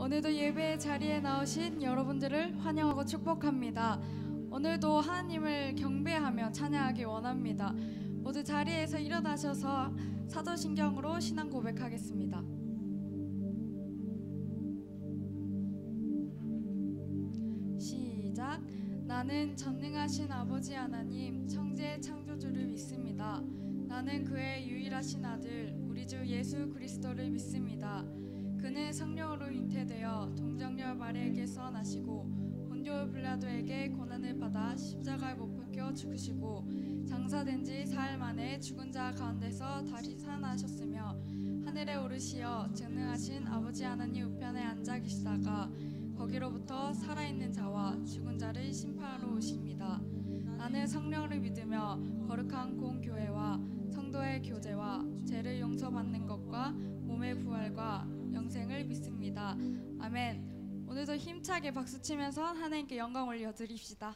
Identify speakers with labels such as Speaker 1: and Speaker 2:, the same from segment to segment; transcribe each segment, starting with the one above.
Speaker 1: 오늘도 예배 자리에 나오신 여러분들을 환영하고 축복합니다. 오늘도 하나님을 경배하며 찬양하기 원합니다. 모두 자리에서 일어나셔서 사도신경으로 신앙 고백하겠습니다. 시작. 나는 전능하신 아버지 하나님 천지의 창조주를 믿습니다. 나는 그의 유일하신 아들 우리 주 예수 그리스도를 믿습니다. 그는 성령으로 잉태되어 동정녀 마리아에게서 나시고 본디오 빌라도에게 고난을 받아 십자가에 못 박혀 죽으시고 장사된 지 사흘 만에 죽은 자 가운데서 다시 살아나셨으며 하늘에 오르시어 전능하신 아버지 하나님 우편에 앉아 계시다가 거기로부터 살아있는 자와 죽은 자를 심판하러 오십니다. 나는 성령을 믿으며 거룩한 공교회와 성도의 교제와 죄를 용서받는 것과 몸의 부활과 영생을 믿습니다. 아멘. 오늘도 힘차게 박수치면서 하나님께 영광 올려드립시다.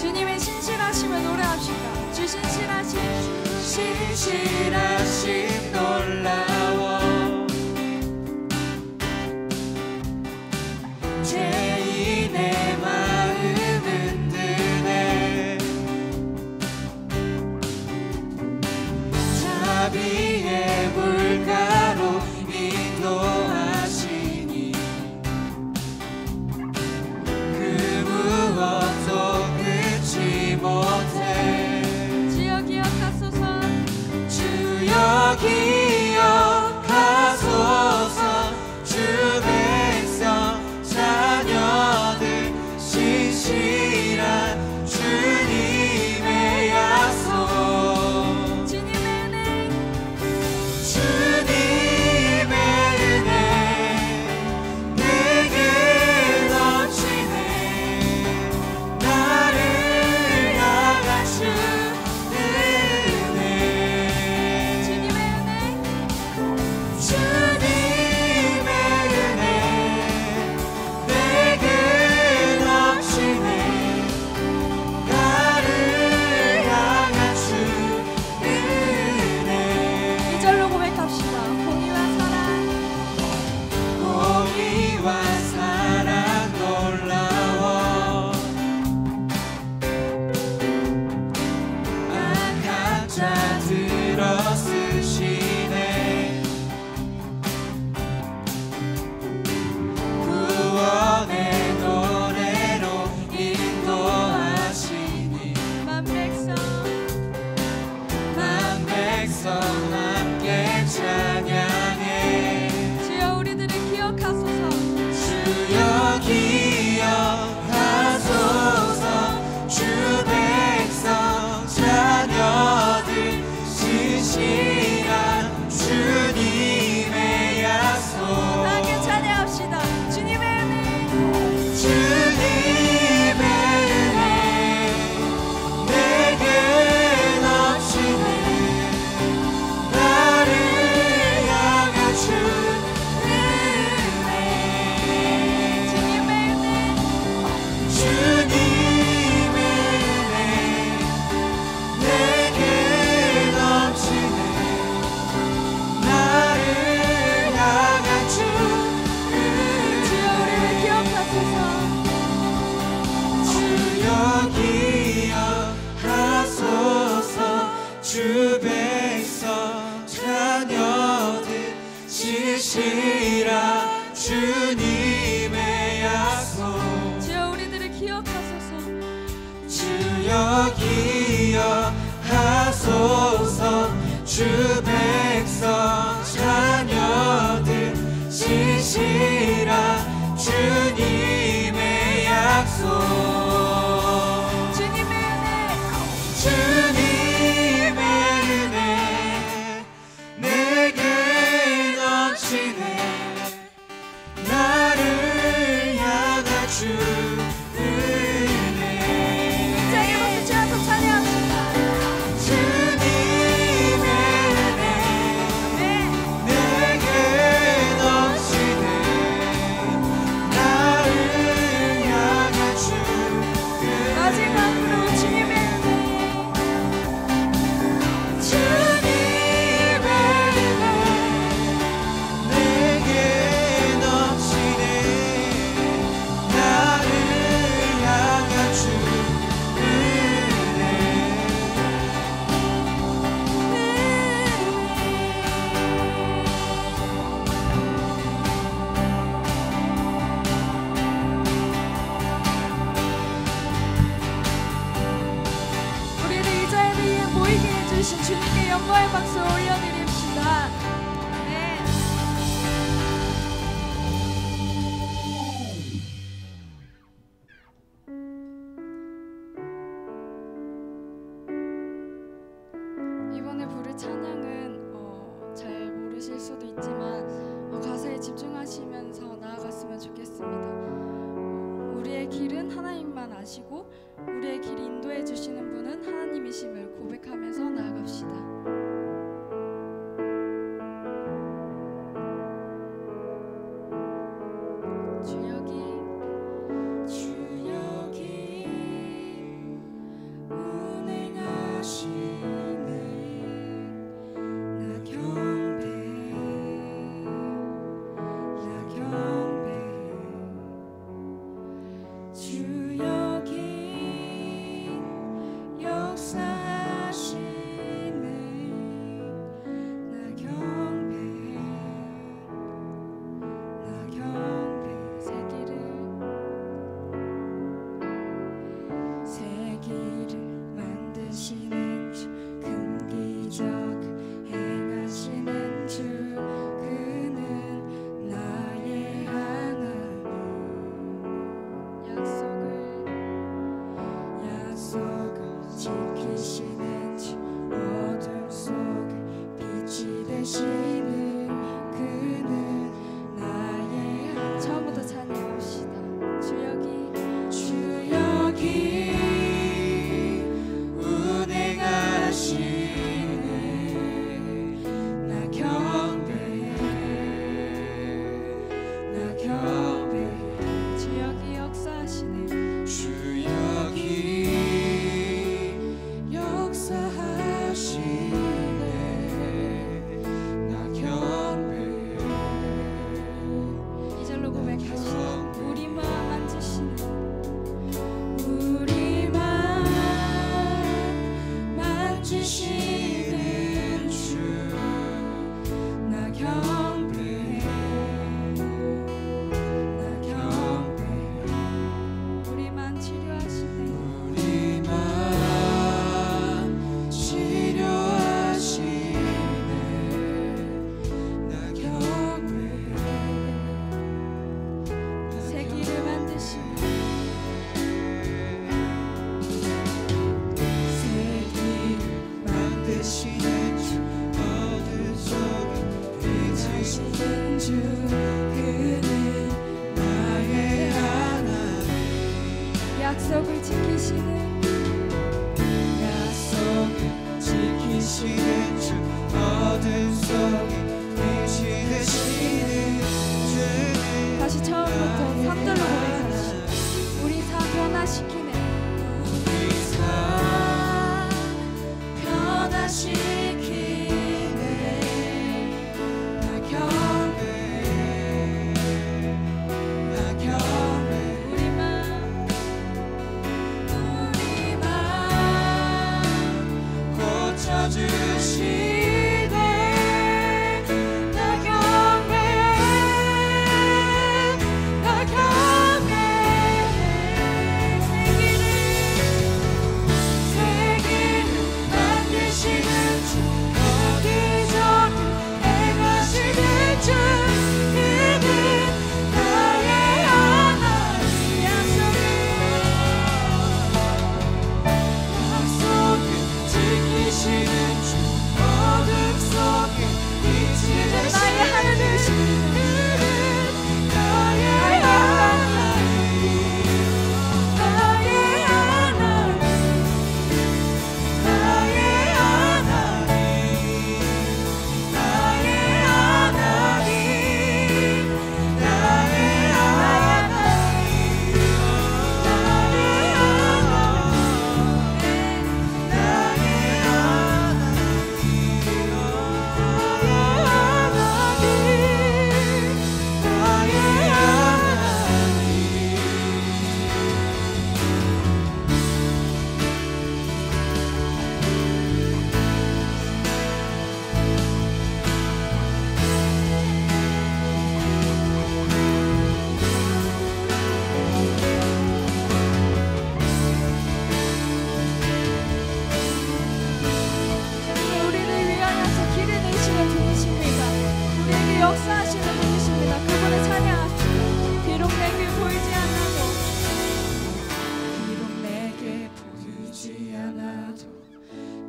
Speaker 1: 주님의 신실하심을 노래합시다. 주 신실하심 놀라워
Speaker 2: 죄인의 마음은 드네 자비의 물가로 인도하시니 그 무엇도 끊지 못해
Speaker 1: 주여 기억하소서
Speaker 2: 주여 기억하소서 주 백성 자녀들 신실한 주님의 약속
Speaker 1: 주님의 은혜
Speaker 2: 내게 넘치네 나를 향한 주 은혜
Speaker 1: 주님의 은혜
Speaker 2: 내게 넘치네 나를 향한 주 은혜
Speaker 1: 이절로 고백합시다.
Speaker 2: 공의와 사랑 놀라워 악한 자 들어쓰시네 구원의 노래로 인도하시니 만 백성 함께 찬양해
Speaker 1: 주여 우리들을 기억하소서
Speaker 2: 주여 기억하소서 주 백성 자녀들 신실한 주님의 약속
Speaker 1: 함께 찬양합시다. 주님의 은혜
Speaker 2: 내게 넘치네 나를 향한 주 은혜
Speaker 1: 주님의 은혜
Speaker 2: 내게 넘치네 나를 향한 주
Speaker 1: 주여 우리를 기억하소서
Speaker 2: 주여 기억하소서 주 백성 자녀들 신실한 주님의 약속
Speaker 1: 주여 우리들을 기억하소서
Speaker 2: 주여 기억하소서 주 백성 자녀들 신실한 주님의 약속
Speaker 1: 주님의 은혜
Speaker 2: 내게 넘치네 나를 향한 주 은혜
Speaker 1: 힘차게 박수치면서 찬양합시다.
Speaker 2: 주님의 은혜 내게 넘치네
Speaker 1: 기도하시면서 나아갔으면 좋겠습니다. 우리의 길은 하나님만 아시고 우리의 길 인도해 주시는 분은 하나님이심을 고백하면서 나아갑시다. 처음부터 찬양합시다.
Speaker 2: 주역이 운행하시네. 나 경배해. 나 경배해.
Speaker 1: 주역이 역사하시네.
Speaker 2: 주역이 역사하시네. 나 경배해.
Speaker 1: 이 절로 고백하시다. 우리만 만지시는
Speaker 2: 우리만 만지시는 주. 나 경배해. 나 경배해.
Speaker 1: 우리만 치료하시네.
Speaker 2: 우리만 치료하시네. 나 경배해.
Speaker 1: 새 길을 만드시네.
Speaker 2: 새 길을 만드시는 주. 어둠 속에 빛하시는 주. 그는 나의 하나님.
Speaker 1: 약속을 지키시는
Speaker 2: 약속을 지키시는 주. 어둠 속에 빛이 되시는 주는
Speaker 1: 다시 처음부터 3절로 고백하시다. 우리 삶 변화시키네.
Speaker 2: 우리 삶 변화시키네. 나 경배해. 나 경배해.
Speaker 1: 우리만
Speaker 2: 고쳐주시네. 나 경배해. 나 경배해. 새 길을 만드시는 주. 어디서든 행하시는 주. 그는 나의 하나님. 약속을 지키시는 주. 어둠 속에 빛이 되시는
Speaker 1: 나의 하나님이시네.
Speaker 2: 나의 하나님. 나의 하나님. 나의 하나님. 나의 하나님. 나의 하나님.
Speaker 1: 우리를 위하여서 길을 내시는 분이십니다. 우리에게 역사하시는 분이십니다. 그분을 찬양합시다. 비록 내게 보이지 않아도
Speaker 2: 비록 내게 보이지 않아도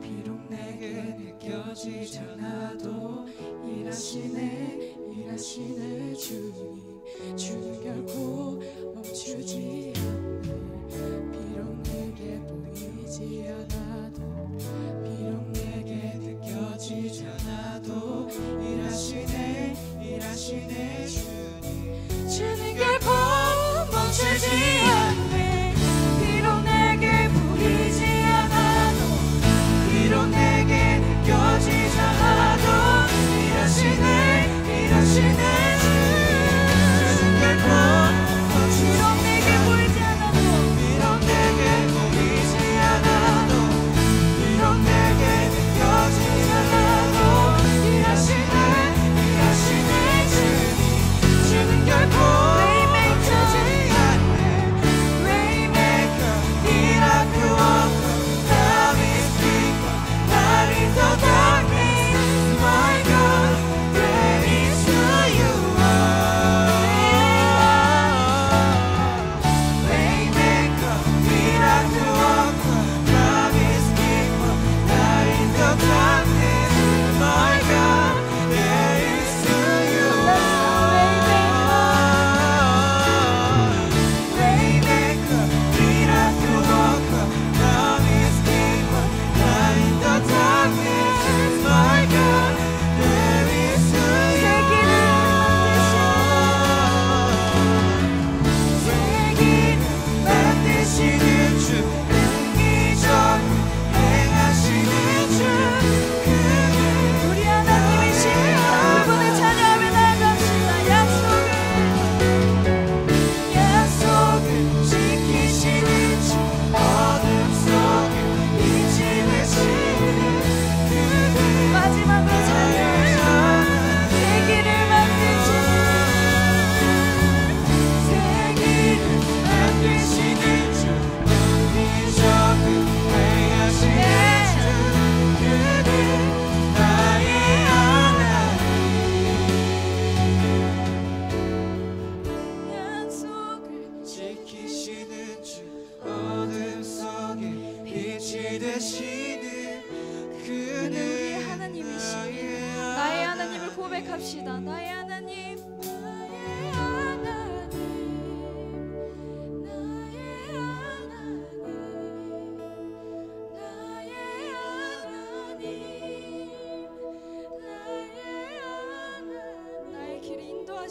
Speaker 2: 비록 내게 느껴지지 않아도 일하시네 주님.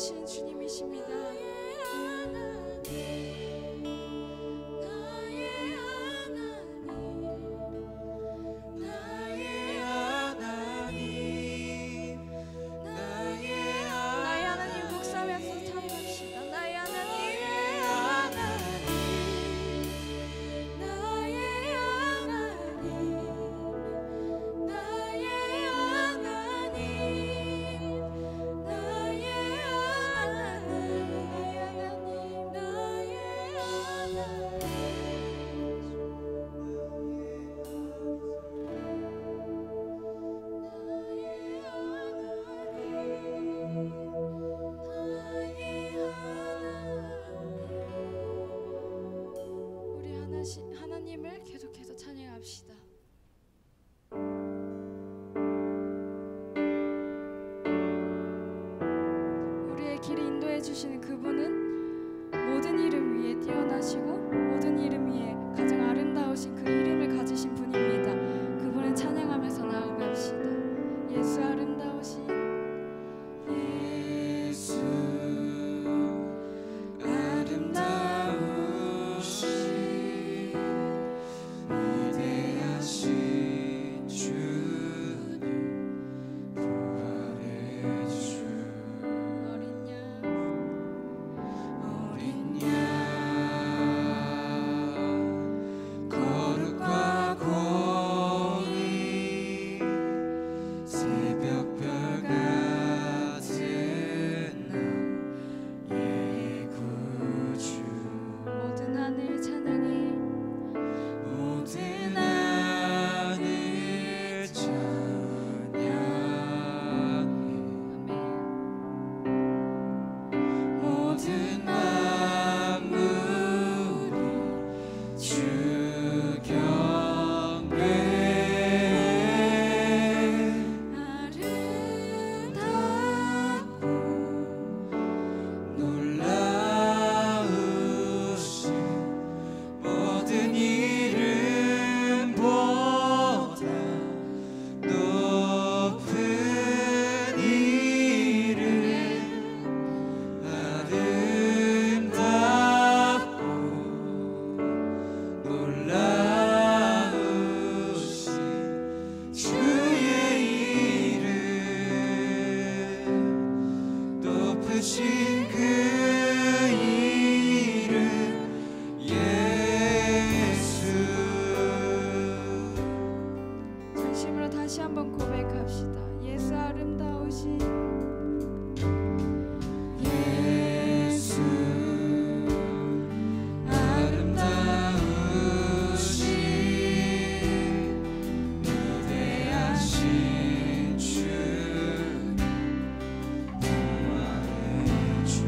Speaker 1: 위대하신 주님이십니다. 나의 하나님 복사하면서 찬양합시다. 나의 하나님, 우리 하나님을 계속해서 찬양합시다. 우리의 길을 인도해 주시는 그분은 모든 이름 위에 뛰어나시고 모든 이름 위에 가장 아름다우신 그 이름을 가지신 분입니다. 그분을 찬양하면서 나아갑시다. 예수 아름다우신
Speaker 2: 예수 아름다우신 위대하신 주님 부활의 주
Speaker 1: 어린 양
Speaker 2: 거룩과 공의 새벽별 같은 나의 구주
Speaker 1: 모든 하늘 찬양해
Speaker 2: 모든 하늘 찬양해 모든 만물이 주 경배 아름답고 놀라우신 모든 이름보다 높은 이름 아름답고 놀라우신 주의 이름 높으신 그 이름 예수
Speaker 1: 진심으로 다시 한번 고백합시다. 예수 아름다우신
Speaker 2: 예수 아름다우신 위대하신 주 부활의 주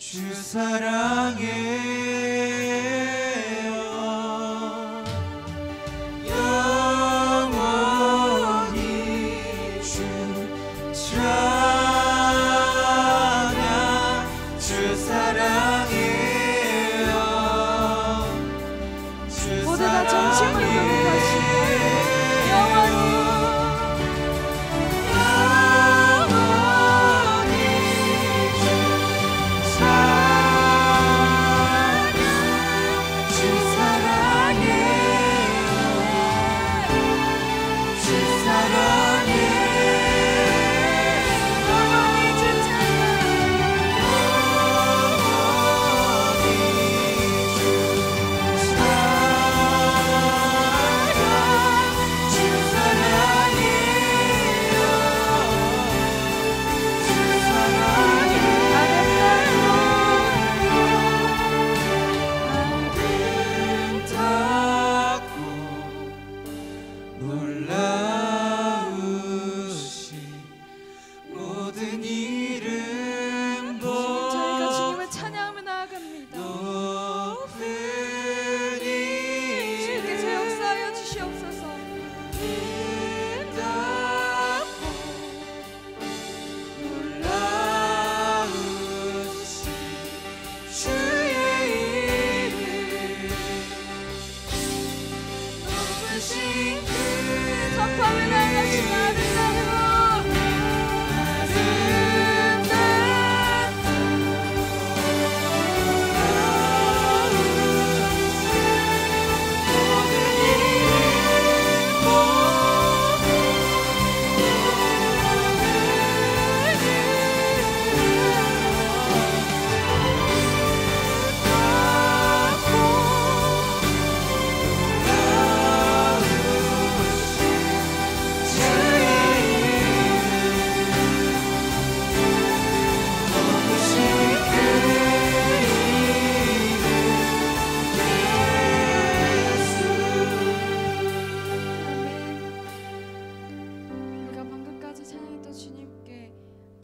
Speaker 2: 주 사랑해요. 영원히 주 찬양. 주 사랑해요. 주
Speaker 1: 모두 다 정심으로 고백하시고 영원히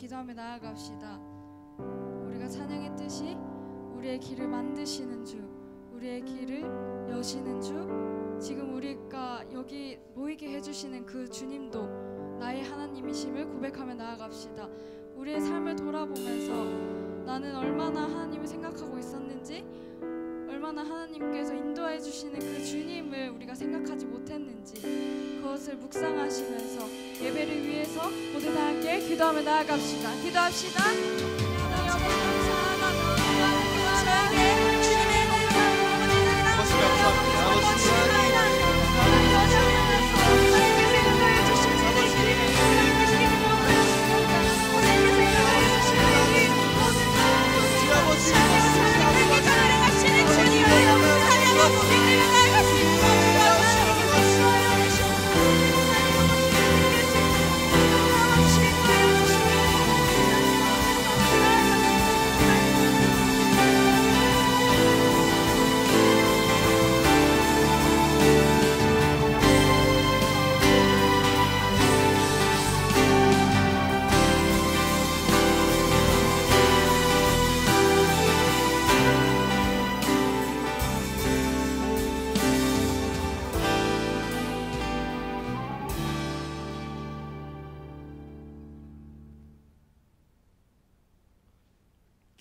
Speaker 1: 기도하며 나아갑시다. 우리가 찬양했듯이 우리의 길을 만드시는 주, 우리의 길을 여시는 주, 지금 우리가 여기 모이게 해주시는 그 주님도 나의 하나님이심을 고백하며 나아갑시다. 우리의 삶을 돌아보면서 나는 얼마나 하나님을 생각하고 있었는지, 얼마나 하나님께서 인도해 주시는 그 주님을 우리가 생각하지 못했는지 그것을 묵상하시면서 예배를 위해서 모두 다 함께 기도하며 나아갑시다. 기도합시다.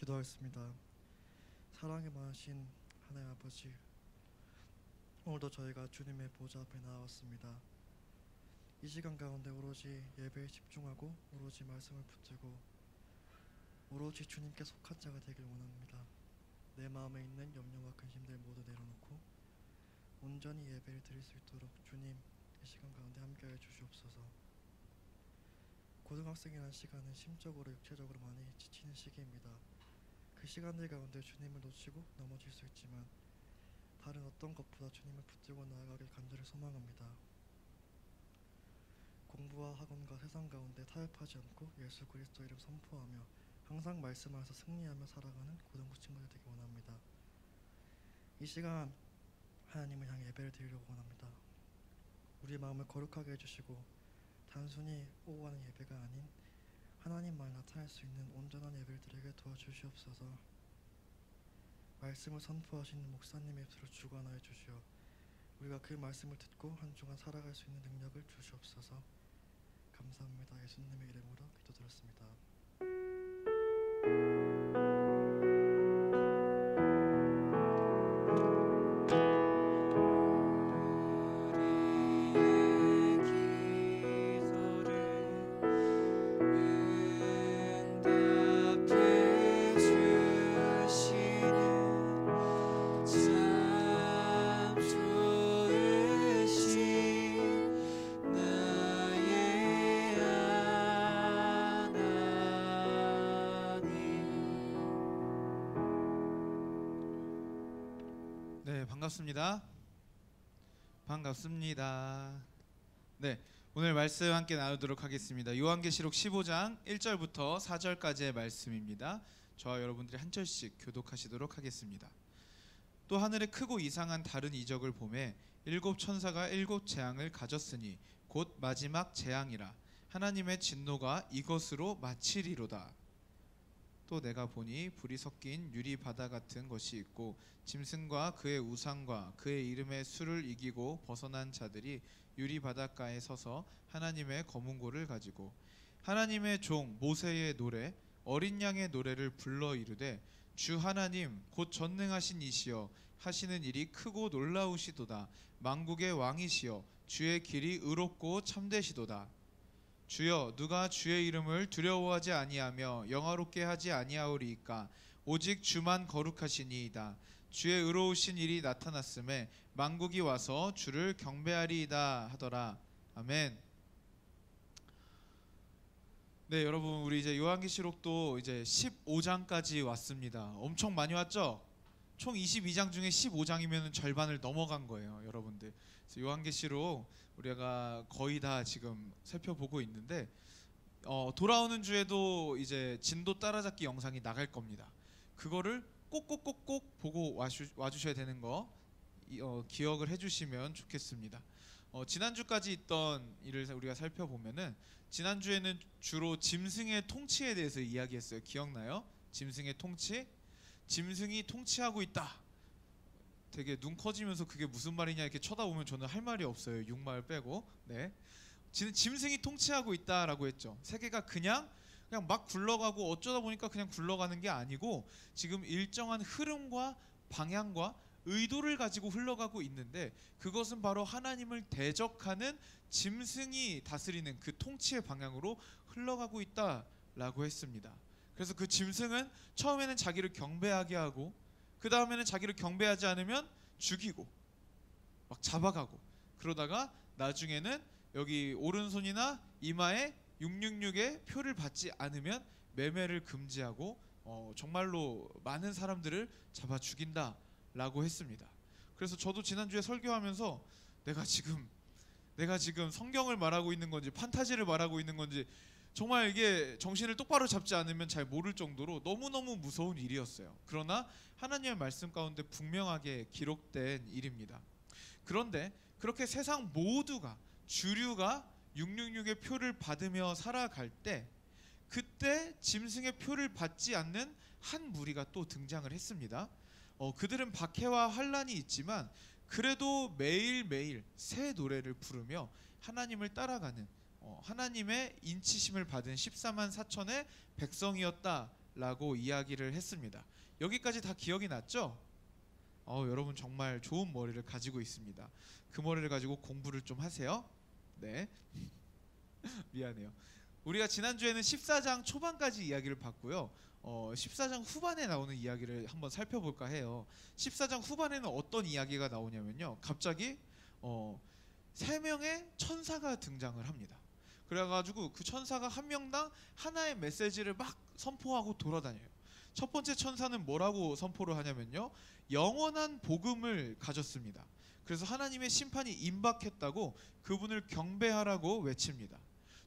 Speaker 3: 기도하겠습니다. 사랑이 많으신 하나님 아버지, 오늘도 저희가 주님의 보좌 앞에 나왔습니다. 이 시간 가운데 오로지 예배에 집중하고 오로지 말씀을 붙들고 오로지 주님께 속한 자가 되길 원합니다. 내 마음에 있는 염려와 근심들 모두 내려놓고 온전히 예배를 드릴 수 있도록 주님 이 시간 가운데 함께하여 주시옵소서. 고등학생이라는 시간은 심적으로 육체적으로 많이 지치는 시기입니다. 그 시간들 가운데 주님을 놓치고 넘어질 수 있지만 다른 어떤 것보다 주님을 붙들고 나아가길 간절히 소망합니다. 공부와 학원과 세상 가운데 타협하지 않고 예수 그리스도 이름 선포하며 항상 말씀 안에서 승리하며 살아가는 고등부 친구들 되기 원합니다. 이 시간 하나님을 향해 예배를 드리려고 원합니다. 우리의 마음을 거룩하게 해주시고 단순히 오고 가는 예배가 아닌 하나님만 나타날 수 있는 온전한 예배를 드리게 도와주시옵소서. 말씀을 선포하시는 목사님의 입술을 주관하여 주시어 우리가 그 말씀을 듣고 한 주간 살아갈 수 있는 능력을 주시옵소서. 감사합니다. 예수님의 이름으로 기도드렸습니다.
Speaker 4: 네, 반갑습니다. 반갑습니다. 네, 오늘 말씀 함께 나누도록 하겠습니다. 요한계시록 15장 1절부터 4절까지의 말씀입니다. 저와 여러분들이 한 절씩 교독하시도록 하겠습니다. 또 하늘에 크고 이상한 다른 이적을 보매 일곱 천사가 일곱 재앙을 가졌으니 곧 마지막 재앙이라. 하나님의 진노가 이것으로 마치리로다. 또 내가 보니 불이 섞인 유리 바다 같은 것이 있고 짐승과 그의 우상과 그의 이름의 수를 이기고 벗어난 자들이 유리 바닷가에 서서 하나님의 거문고를 가지고 하나님의 종 모세의 노래 어린 양의 노래를 불러 이르되 주 하나님 곧 전능하신 이시여 하시는 일이 크고 놀라우시도다. 만국의 왕이시여 주의 길이 의롭고 참되시도다. 주여 누가 주의 이름을 두려워하지 아니하며 영화롭게 하지 아니하오리이까. 오직 주만 거룩하시니이다. 주의 의로우신 일이 나타났음에 만국이 와서 주를 경배하리이다 하더라. 아멘. 네, 여러분 우리 이제 요한계시록도 이제 15장까지 왔습니다. 엄청 많이 왔죠? 총 22장 중에 15장이면 절반을 넘어간 거예요, 여러분들. 그래서 요한계시록 우리가 거의 다 지금 살펴보고 있는데 돌아오는 주에도 이제 진도 따라잡기 영상이 나갈 겁니다. 그거를 꼭꼭꼭꼭 보고 와주셔야 되는 거 기억을 해주시면 좋겠습니다. 지난주까지 있던 일을 우리가 살펴보면은 지난주에는 주로 짐승의 통치에 대해서 이야기했어요. 기억나요? 짐승의 통치? 짐승이 통치하고 있다. 되게 눈 커지면서 그게 무슨 말이냐 이렇게 쳐다보면 저는 할 말이 없어요. 6말 빼고. 네. 짐승이 통치하고 있다라고 했죠. 세계가 그냥 막 굴러가고 어쩌다 보니까 그냥 굴러가는 게 아니고 지금 일정한 흐름과 방향과 의도를 가지고 흘러가고 있는데 그것은 바로 하나님을 대적하는 짐승이 다스리는 그 통치의 방향으로 흘러가고 있다라고 했습니다. 그래서 그 짐승은 처음에는 자기를 경배하게 하고 그 다음에는 자기를 경배하지 않으면 죽이고 막 잡아가고 그러다가 나중에는 여기 오른손이나 이마에 666의 표를 받지 않으면 매매를 금지하고 정말로 많은 사람들을 잡아 죽인다라고 했습니다. 그래서 저도 지난주에 설교하면서 내가 지금 성경을 말하고 있는 건지 판타지를 말하고 있는 건지 정말 이게 정신을 똑바로 잡지 않으면 잘 모를 정도로 너무너무 무서운 일이었어요. 그러나 하나님의 말씀 가운데 분명하게 기록된 일입니다. 그런데 그렇게 세상 모두가 주류가 666의 표를 받으며 살아갈 때 그때 짐승의 표를 받지 않는 한 무리가 또 등장을 했습니다. 그들은 박해와 환란이 있지만 그래도 매일매일 새 노래를 부르며 하나님을 따라가는 하나님의 인치심을 받은 14만 4천의 백성이었다라고 이야기를 했습니다. 여기까지 다 기억이 났죠? 여러분 정말 좋은 머리를 가지고 있습니다. 그 머리를 가지고 공부를 좀 하세요. 네. 미안해요. 우리가 지난주에는 14장 초반까지 이야기를 봤고요. 14장 후반에 나오는 이야기를 한번 살펴볼까 해요. 14장 후반에는 어떤 이야기가 나오냐면요. 갑자기 3명의 천사가 등장을 합니다. 그래가지고 그 천사가 한 명당 하나의 메시지를 막 선포하고 돌아다녀요. 첫 번째 천사는 뭐라고 선포를 하냐면요. 영원한 복음을 가졌습니다. 그래서 하나님의 심판이 임박했다고 그분을 경배하라고 외칩니다.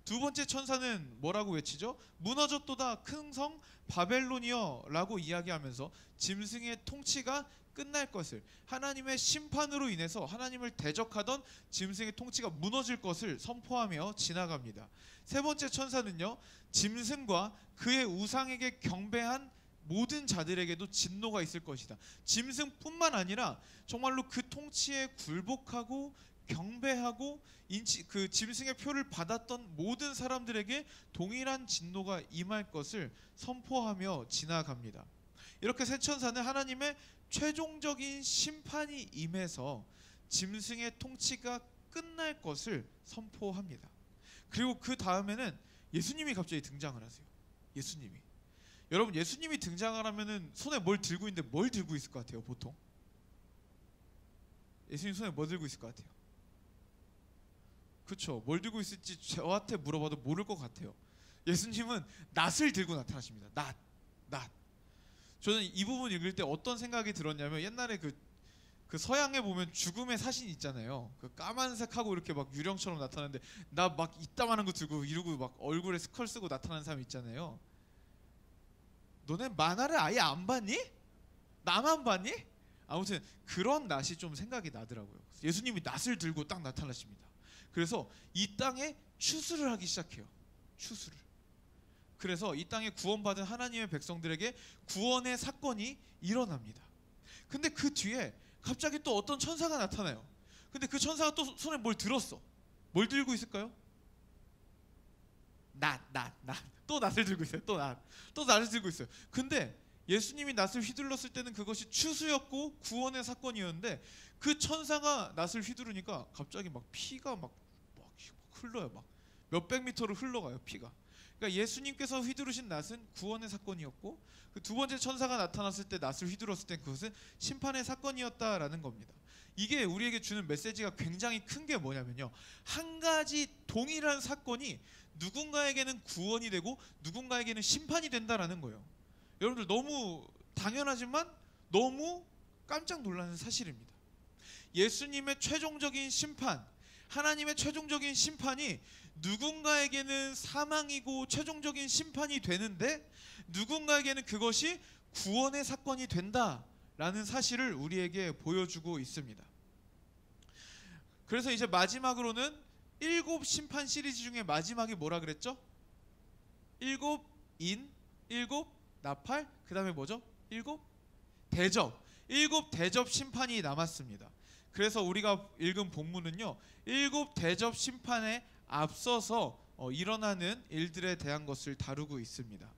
Speaker 4: 두 번째 천사는 뭐라고 외치죠? 무너졌도다 큰 성 바벨론이여 라고 이야기하면서 짐승의 통치가 끝날 것을, 하나님의 심판으로 인해서 하나님을 대적하던 짐승의 통치가 무너질 것을 선포하며 지나갑니다. 세 번째 천사는요, 짐승과 그의 우상에게 경배한 모든 자들에게도 진노가 있을 것이다. 짐승뿐만 아니라 정말로 그 통치에 굴복하고 경배하고 그 짐승의 표를 받았던 모든 사람들에게 동일한 진노가 임할 것을 선포하며 지나갑니다. 이렇게 새 천사는 하나님의 최종적인 심판이 임해서 짐승의 통치가 끝날 것을 선포합니다. 그리고 그 다음에는 예수님이 갑자기 등장을 하세요. 예수님이. 여러분, 예수님이 등장을 하면은 손에 뭘 들고 있는데 뭘 들고 있을 것 같아요, 보통? 예수님 손에 뭐 들고 있을 것 같아요? 그렇죠. 뭘 들고 있을지 저한테 물어봐도 모를 것 같아요. 예수님은 낫을 들고 나타나십니다. 낫. 저는 이 부분 읽을 때 어떤 생각이 들었냐면, 옛날에 그 서양에 보면 죽음의 사신 있잖아요. 그 까만색하고 이렇게 막 유령처럼 나타나는데 나 막 이따만한 거 들고 이러고 막 얼굴에 스컬 쓰고 나타나는 사람 있잖아요. 너네 만화를 아예 안 봤니? 나만 봤니? 아무튼 그런 낫이 좀 생각이 나더라고요. 예수님이 낫을 들고 딱 나타나십니다. 그래서 이 땅에 추수를 하기 시작해요. 추수를. 그래서 이 땅에 구원받은 하나님의 백성들에게 구원의 사건이 일어납니다. 근데 그 뒤에 갑자기 또 어떤 천사가 나타나요. 근데 그 천사가 또 손에 뭘 들었어. 뭘 들고 있을까요? 낫. 또 낫을 들고 있어요. 또 낫을 들고 있어요. 근데 예수님이 낫을 휘둘렀을 때는 그것이 추수였고 구원의 사건이었는데, 그 천사가 낫을 휘두르니까 갑자기 막 피가 막 흘러요. 막 몇백 미터를 흘러가요, 피가. 그러니까 예수님께서 휘두르신 낫은 구원의 사건이었고, 그 두 번째 천사가 나타났을 때 낫을 휘둘렀을 때 그것은 심판의 사건이었다라는 겁니다. 이게 우리에게 주는 메시지가 굉장히 큰 게 뭐냐면요, 한 가지 동일한 사건이 누군가에게는 구원이 되고 누군가에게는 심판이 된다라는 거예요. 여러분들, 너무 당연하지만 너무 깜짝 놀라는 사실입니다. 예수님의 최종적인 심판, 하나님의 최종적인 심판이 누군가에게는 사망이고 최종적인 심판이 되는데, 누군가에게는 그것이 구원의 사건이 된다라는 사실을 우리에게 보여주고 있습니다. 그래서 이제 마지막으로는 7 심판 시리즈 중에 마지막이 뭐라 그랬죠? 7 인, 7 나팔, 그 다음에 뭐죠? 7 대접. 7 대접 심판이 남았습니다. 그래서 우리가 읽은 본문은요, 7 대접 심판에 앞서서 일어나는 일들에 대한 것을 다루고 있습니다.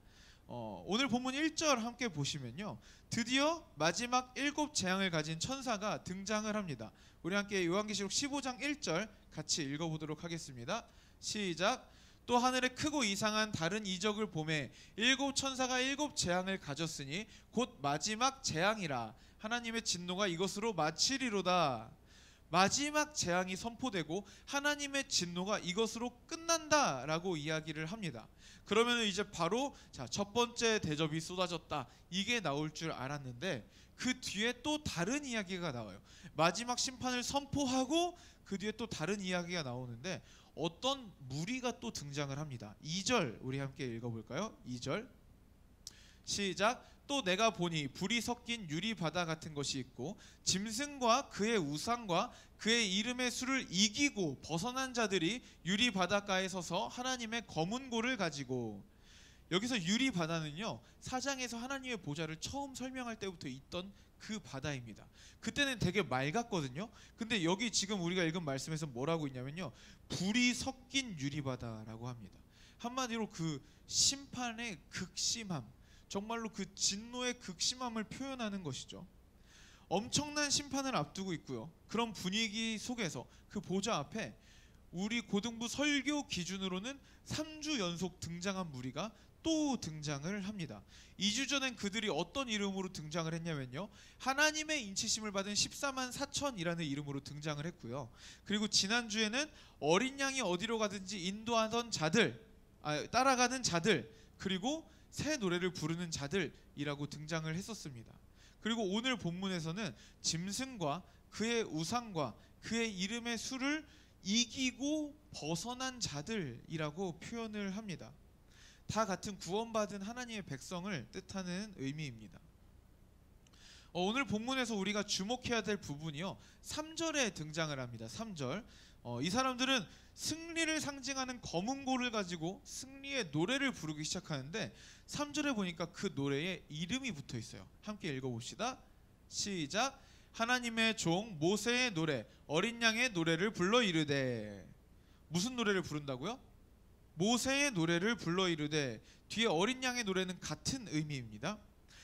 Speaker 4: 오늘 본문 1절 함께 보시면요, 드디어 마지막 7 재앙을 가진 천사가 등장을 합니다. 우리 함께 요한계시록 15장 1절 같이 읽어보도록 하겠습니다. 시작. 또 하늘에 크고 이상한 다른 이적을 보매 7 천사가 7 재앙을 가졌으니 곧 마지막 재앙이라. 하나님의 진노가 이것으로 마치리로다. 마지막 재앙이 선포되고 하나님의 진노가 이것으로 끝난다라고 이야기를 합니다. 그러면 이제 바로 첫 번째 대접이 쏟아졌다, 이게 나올 줄 알았는데, 그 뒤에 또 다른 이야기가 나와요. 마지막 심판을 선포하고 그 뒤에 또 다른 이야기가 나오는데, 어떤 무리가 또 등장을 합니다. 2절 우리 함께 읽어볼까요? 2절 시작. 또 내가 보니 불이 섞인 유리 바다 같은 것이 있고, 짐승과 그의 우상과 그의 이름의 수를 이기고 벗어난 자들이 유리 바닷가에 서서 하나님의 검은 고를 가지고. 여기서 유리 바다는요, 사장에서 하나님의 보좌를 처음 설명할 때부터 있던 그 바다입니다. 그때는 되게 맑았거든요. 근데 여기 지금 우리가 읽은 말씀에서 뭐라고 있냐면요, 불이 섞인 유리 바다라고 합니다. 한마디로 그 심판의 극심함, 정말로 그 진노의 극심함을 표현하는 것이죠. 엄청난 심판을 앞두고 있고요. 그런 분위기 속에서 그 보좌 앞에 우리 고등부 설교 기준으로는 3주 연속 등장한 무리가 또 등장을 합니다. 2주 전엔 그들이 어떤 이름으로 등장을 했냐면요, 하나님의 인치심을 받은 14만 4천이라는 이름으로 등장을 했고요. 그리고 지난주에는 어린 양이 어디로 가든지 인도하던 자들, 따라가는 자들, 그리고 새 노래를 부르는 자들이라고 등장을 했었습니다. 그리고 오늘 본문에서는 짐승과 그의 우상과 그의 이름의 수를 이기고 벗어난 자들이라고 표현을 합니다. 다 같은 구원받은 하나님의 백성을 뜻하는 의미입니다. 오늘 본문에서 우리가 주목해야 될 부분이요, 3절에 등장을 합니다. 3절. 이 사람들은 승리를 상징하는 검은 고를 가지고 승리의 노래를 부르기 시작하는데 3절에 보니까 그 노래에 이름이 붙어 있어요. 함께 읽어봅시다. 시작. 하나님의 종 모세의 노래, 어린 양의 노래를 불러 이르되. 무슨 노래를 부른다고요? 모세의 노래를 불러 이르되. 뒤에 어린 양의 노래는 같은 의미입니다.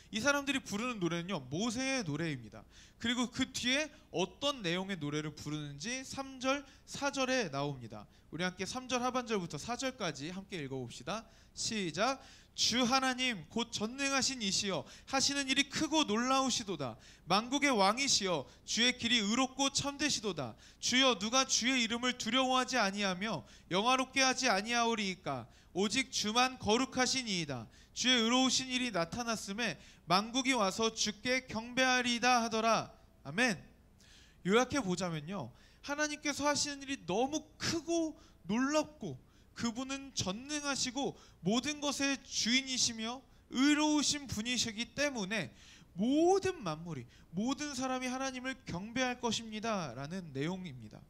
Speaker 4: 이 사람들이 부르는 노래는요, 모세의 노래입니다. 그리고 그 뒤에 어떤 내용의 노래를 부르는지 3절, 4절에 나옵니다. 우리 함께 3절 하반절부터 4절까지 함께 읽어봅시다. 시작. 주 하나님 곧 전능하신 이시여 하시는 일이 크고 놀라우시도다. 만국의 왕이시여 주의 길이 의롭고 참되시도다. 주여 누가 주의 이름을 두려워하지 아니하며 영화롭게 하지 아니하오리이까. 오직 주만 거룩하시니이다. 주의 의로우신 일이 나타났음에 만국이 와서 주께 경배하리이다 하더라. 아멘. 요약해 보자면요, 하나님께서 하시는 일이 너무 크고 놀랍고 그분은 전능하시고 모든 것의 주인이시며 의로우신 분이시기 때문에 모든 만물이, 모든 사람이 하나님을 경배할 것입니다 라는 내용입니다.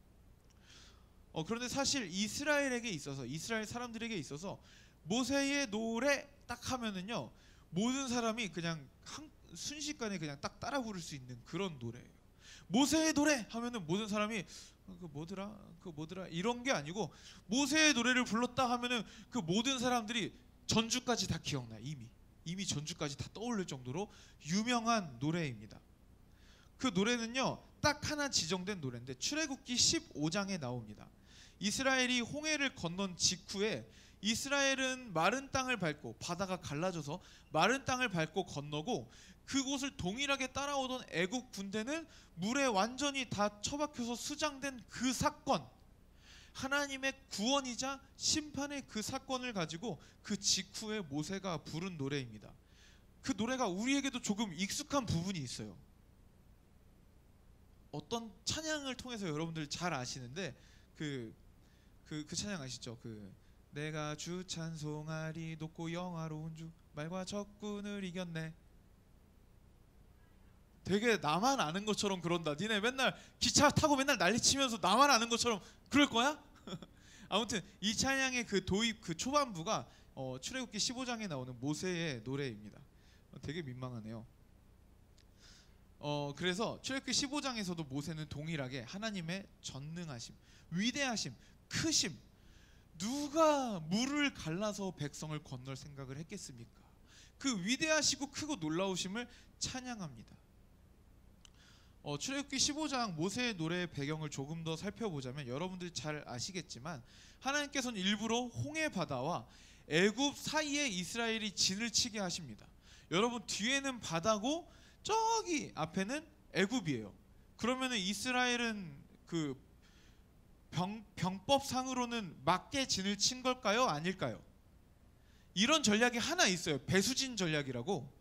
Speaker 4: 그런데 사실 이스라엘에게 있어서, 이스라엘 사람들에게 있어서 모세의 노래 딱 하면은요, 모든 사람이 그냥 순식간에 그냥 딱 따라 부를 수 있는 그런 노래예요. 모세의 노래 하면은 모든 사람이 그 뭐더라 이런 게 아니고, 모세의 노래를 불렀다 하면은 그 모든 사람들이 전주까지 다 기억나. 이미 전주까지 다 떠올릴 정도로 유명한 노래입니다. 그 노래는요, 딱 하나 지정된 노래인데 출애굽기 15장에 나옵니다. 이스라엘이 홍해를 건넌 직후에 이스라엘은 마른 땅을 밟고, 바다가 갈라져서 마른 땅을 밟고 건너고, 그곳을 동일하게 따라오던 애국 군대는 물에 완전히 다 처박혀서 수장된 그 사건, 하나님의 구원이자 심판의 그 사건을 가지고 그 직후에 모세가 부른 노래입니다. 그 노래가 우리에게도 조금 익숙한 부분이 있어요. 어떤 찬양을 통해서 여러분들 잘 아시는데 그 찬양 아시죠? 내가 주 찬송하리 높고 영화로운 주 말과 적군을 이겼네. 되게 나만 아는 것처럼 그런다. 니네 맨날 기차 타고 맨날 난리치면서 나만 아는 것처럼 그럴 거야? 아무튼 이 찬양의 그 도입, 그 초반부가 출애굽기 15장에 나오는 모세의 노래입니다. 되게 민망하네요. 그래서 출애굽기 15장에서도 모세는 동일하게 하나님의 전능하심, 위대하심, 크심, 누가 물을 갈라서 백성을 건널 생각을 했겠습니까? 그 위대하시고 크고 놀라우심을 찬양합니다. 출애굽기 15장 모세의 노래의 배경을 조금 더 살펴보자면 여러분들이 잘 아시겠지만 하나님께서는 일부러 홍해 바다와 애굽 사이에 이스라엘이 진을 치게 하십니다. 여러분, 뒤에는 바다고 저기 앞에는 애굽이에요. 그러면은 이스라엘은 그 병법상으로는 맞게 진을 친 걸까요? 아닐까요? 이런 전략이 하나 있어요. 배수진 전략이라고.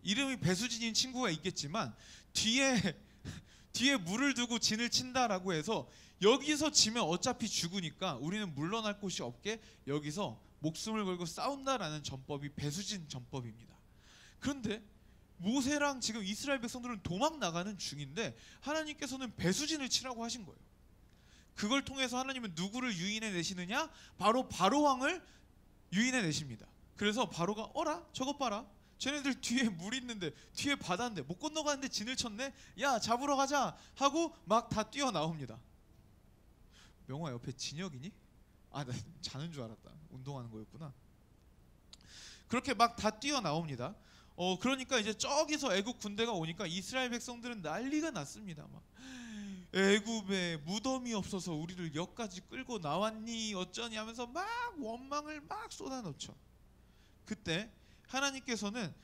Speaker 4: 이름이 배수진인 친구가 있겠지만 뒤에 물을 두고 진을 친다라고 해서 여기서 지면 어차피 죽으니까 우리는 물러날 곳이 없게 여기서 목숨을 걸고 싸운다라는 전법이 배수진 전법입니다. 그런데 모세랑 지금 이스라엘 백성들은 도망 나가는 중인데 하나님께서는 배수진을 치라고 하신 거예요. 그걸 통해서 하나님은 누구를 유인해 내시느냐? 바로 바로왕을 유인해 내십니다. 그래서 바로가 어라? 저것 봐라. 쟤네들 뒤에 물 있는데, 뒤에 바다인데 못 건너가는데 진을 쳤네? 야, 잡으러 가자 하고 막 다 뛰어나옵니다. 명화 옆에 진혁이니? 나 자는 줄 알았다. 운동하는 거였구나. 그렇게 막 다 뛰어나옵니다. 그러니까 이제 저기서 애굽 군대가 오니까 이스라엘 백성들은 난리가 났습니다. 막 애굽에 무덤이 없어서 우리를 여기까지 끌고 나왔니 어쩌니 하면서 막 원망을 막 쏟아놓죠. 그때 하나님께서는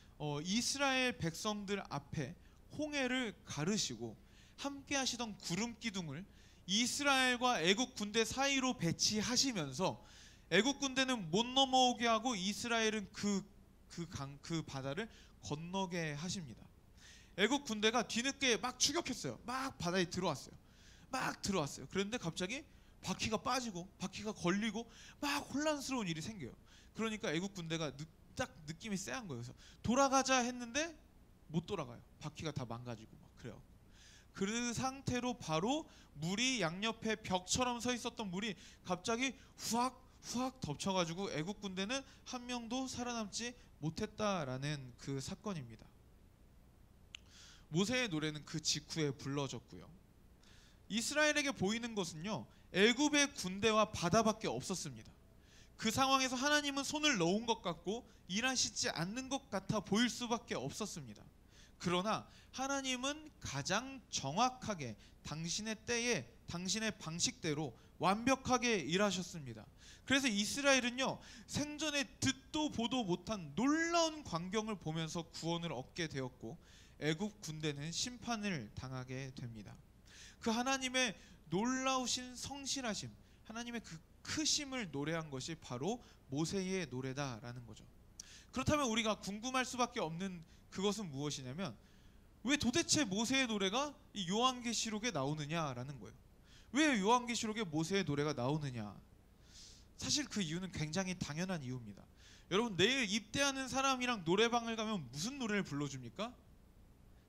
Speaker 4: 이스라엘 백성들 앞에 홍해를 가르시고 함께 하시던 구름 기둥을 이스라엘과 애국 군대 사이로 배치하시면서 애국 군대는 못 넘어오게 하고 이스라엘은 그 바다를 건너게 하십니다. 애국 군대가 뒤늦게 막 추격했어요. 막 바다에 들어왔어요. 그런데 갑자기 바퀴가 빠지고 바퀴가 걸리고 막 혼란스러운 일이 생겨요. 그러니까 애국 군대가 딱 느낌이 쎄한 거예요. 그래서 돌아가자 했는데 못 돌아가요. 바퀴가 다 망가지고 막 그래요. 그 상태로 바로 물이 양옆에 벽처럼 서 있었던 물이 갑자기 후악 덮쳐가지고 애국 군대는 한 명도 살아남지 못했다라는 그 사건입니다. 모세의 노래는 그 직후에 불러졌고요. 이스라엘에게 보이는 것은요, 애굽의 군대와 바다밖에 없었습니다. 그 상황에서 하나님은 손을 놓은 것 같고 일하시지 않는 것 같아 보일 수밖에 없었습니다. 그러나 하나님은 가장 정확하게 당신의 때에 당신의 방식대로 완벽하게 일하셨습니다. 그래서 이스라엘은요, 생전에 듣도 보도 못한 놀라운 광경을 보면서 구원을 얻게 되었고 애굽 군대는 심판을 당하게 됩니다. 그 하나님의 놀라우신 성실하심, 하나님의 그 크심을 노래한 것이 바로 모세의 노래다라는 거죠. 그렇다면 우리가 궁금할 수밖에 없는 그것은 무엇이냐면, 왜 도대체 모세의 노래가 이 요한계시록에 나오느냐라는 거예요. 왜 요한계시록에 모세의 노래가 나오느냐? 사실 그 이유는 굉장히 당연한 이유입니다. 여러분, 내일 입대하는 사람이랑 노래방을 가면 무슨 노래를 불러줍니까?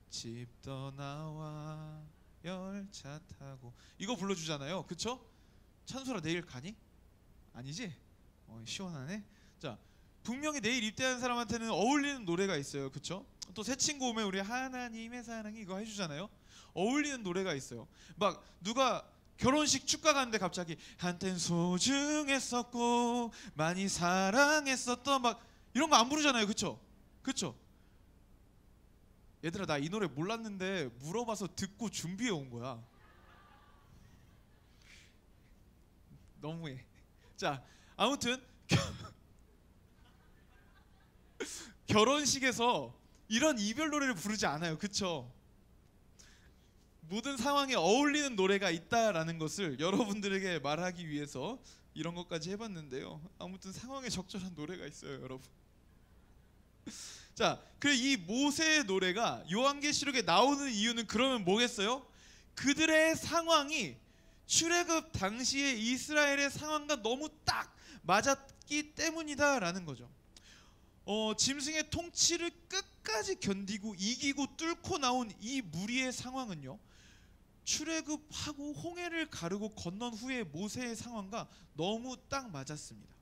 Speaker 4: 집 떠나와 열차 타고, 이거 불러주잖아요. 그쵸? 찬솔아 내일 가니? 아니지? 시원하네. 자, 분명히 내일 입대하는 사람한테는 어울리는 노래가 있어요. 그쵸? 또 새 친구 오면 우리 하나님의 사랑이 이거 해주잖아요. 어울리는 노래가 있어요. 막 누가 결혼식 축가 가는데 갑자기 한땐 소중했었고 많이 사랑했었던, 막 이런 거 안 부르잖아요. 그쵸? 그쵸? 얘들아, 나 이 노래 몰랐는데 물어봐서 듣고 준비해 온 거야. 너무해. 자, 아무튼 결혼식에서 이런 이별 노래를 부르지 않아요. 그쵸? 모든 상황에 어울리는 노래가 있다라는 것을 여러분들에게 말하기 위해서 이런 것까지 해봤는데요. 아무튼 상황에 적절한 노래가 있어요, 여러분. 자, 이 모세의 노래가 요한계시록에 나오는 이유는 그러면 뭐겠어요? 그들의 상황이 출애굽 당시의 이스라엘의 상황과 너무 딱 맞았기 때문이다라는 거죠. 짐승의 통치를 끝까지 견디고 이기고 뚫고 나온 이 무리의 상황은요, 출애굽하고 홍해를 가르고 건넌 후에 모세의 상황과 너무 딱 맞았습니다.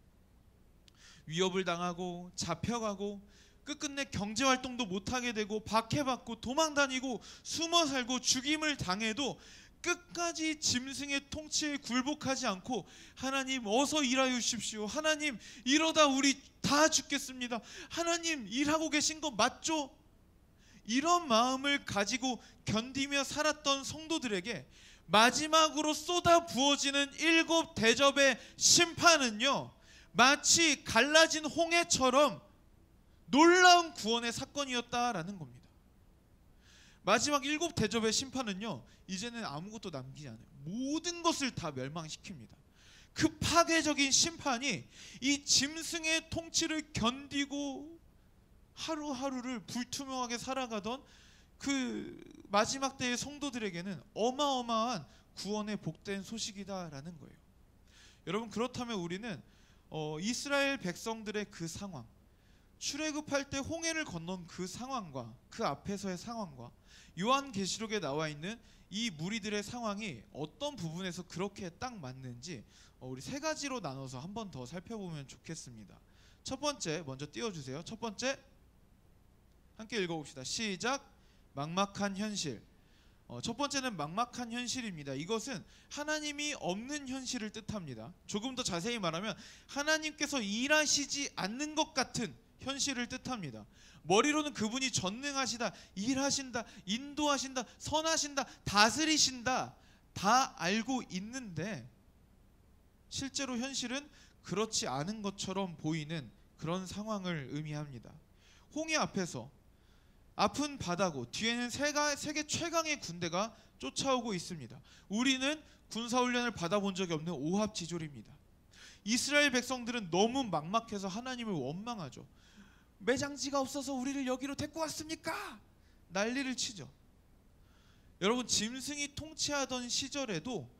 Speaker 4: 위협을 당하고 잡혀가고 끝끝내 경제활동도 못하게 되고 박해받고 도망다니고 숨어 살고 죽임을 당해도 끝까지 짐승의 통치에 굴복하지 않고, 하나님 어서 일하여 주십시오, 하나님 이러다 우리 다 죽겠습니다, 하나님 일하고 계신 거 맞죠? 이런 마음을 가지고 견디며 살았던 성도들에게 마지막으로 쏟아 부어지는 7 대접의 심판은요, 마치 갈라진 홍해처럼 놀라운 구원의 사건이었다라는 겁니다. 마지막 7 대접의 심판은요, 이제는 아무것도 남기지 않아요. 모든 것을 다 멸망시킵니다. 그 파괴적인 심판이 이 짐승의 통치를 견디고 하루하루를 불투명하게 살아가던 그 마지막 때의 성도들에게는 어마어마한 구원의 복된 소식이다라는 거예요. 여러분, 그렇다면 우리는 이스라엘 백성들의 그 상황, 출애굽할 때 홍해를 건넌 그 상황과 그 앞에서의 상황과 요한계시록에 나와 있는 이 무리들의 상황이 어떤 부분에서 그렇게 딱 맞는지 우리 3가지로 나눠서 한 번 더 살펴보면 좋겠습니다. 첫 번째, 먼저 띄워주세요. 첫 번째, 함께 읽어봅시다. 시작. 막막한 현실. 첫 번째는 막막한 현실입니다. 이것은 하나님이 없는 현실을 뜻합니다. 조금 더 자세히 말하면 하나님께서 일하시지 않는 것 같은 현실을 뜻합니다. 머리로는 그분이 전능하시다, 일하신다, 인도하신다, 선하신다, 다스리신다 다 알고 있는데 실제로 현실은 그렇지 않은 것처럼 보이는 그런 상황을 의미합니다. 홍해 앞에서 아픈 바다고 뒤에는 세계 최강의 군대가 쫓아오고 있습니다. 우리는 군사훈련을 받아본 적이 없는 오합지졸입니다. 이스라엘 백성들은 너무 막막해서 하나님을 원망하죠. 매장지가 없어서 우리를 여기로 데리고 왔습니까? 난리를 치죠. 여러분, 짐승이 통치하던 시절에도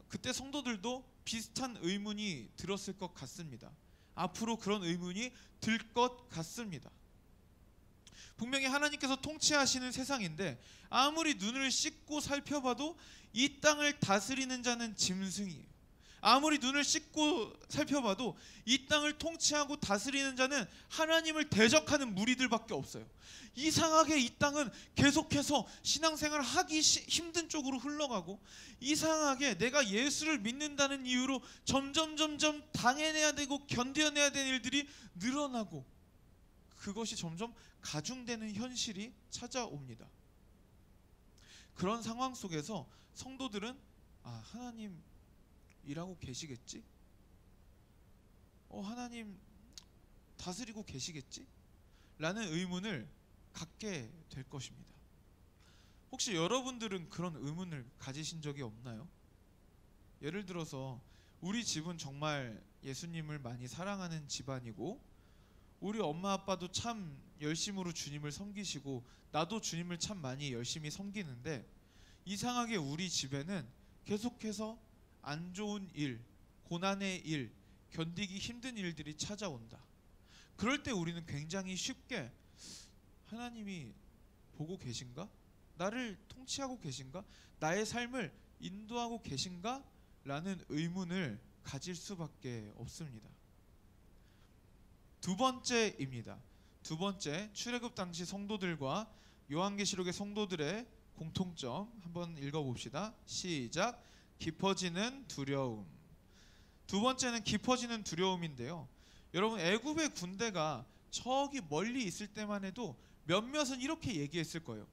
Speaker 4: 그때 성도들도 비슷한 의문이 들었을 것 같습니다. 앞으로 그런 의문이 들 것 같습니다. 분명히 하나님께서 통치하시는 세상인데 아무리 눈을 씻고 살펴봐도 이 땅을 다스리는 자는 짐승이에요. 아무리 눈을 씻고 살펴봐도 이 땅을 통치하고 다스리는 자는 하나님을 대적하는 무리들밖에 없어요. 이상하게 이 땅은 계속해서 신앙생활을 하기 힘든 쪽으로 흘러가고, 이상하게 내가 예수를 믿는다는 이유로 점점 당해내야 되고 견뎌내야 되는 일들이 늘어나고, 그것이 점점 가중되는 현실이 찾아옵니다. 그런 상황 속에서 성도들은 하나님 일하고 계시겠지? 하나님 다스리고 계시겠지? 라는 의문을 갖게 될 것입니다. 혹시 여러분들은 그런 의문을 가지신 적이 없나요? 예를 들어서 우리 집은 정말 예수님을 많이 사랑하는 집안이고, 우리 엄마 아빠도 참 열심으로 주님을 섬기시고, 나도 주님을 참 많이 열심히 섬기는데, 이상하게 우리 집에는 계속해서 안 좋은 일, 고난의 일, 견디기 힘든 일들이 찾아온다. 그럴 때 우리는 굉장히 쉽게 하나님이 보고 계신가? 나를 통치하고 계신가? 나의 삶을 인도하고 계신가? 라는 의문을 가질 수밖에 없습니다. 두 번째입니다. 두 번째, 출애굽 당시 성도들과 요한계시록의 성도들의 공통점 한번 읽어봅시다. 시작. 깊어지는 두려움. 두 번째는 깊어지는 두려움인데요. 여러분, 애굽의 군대가 저기 멀리 있을 때만 해도 몇몇은 이렇게 얘기했을 거예요.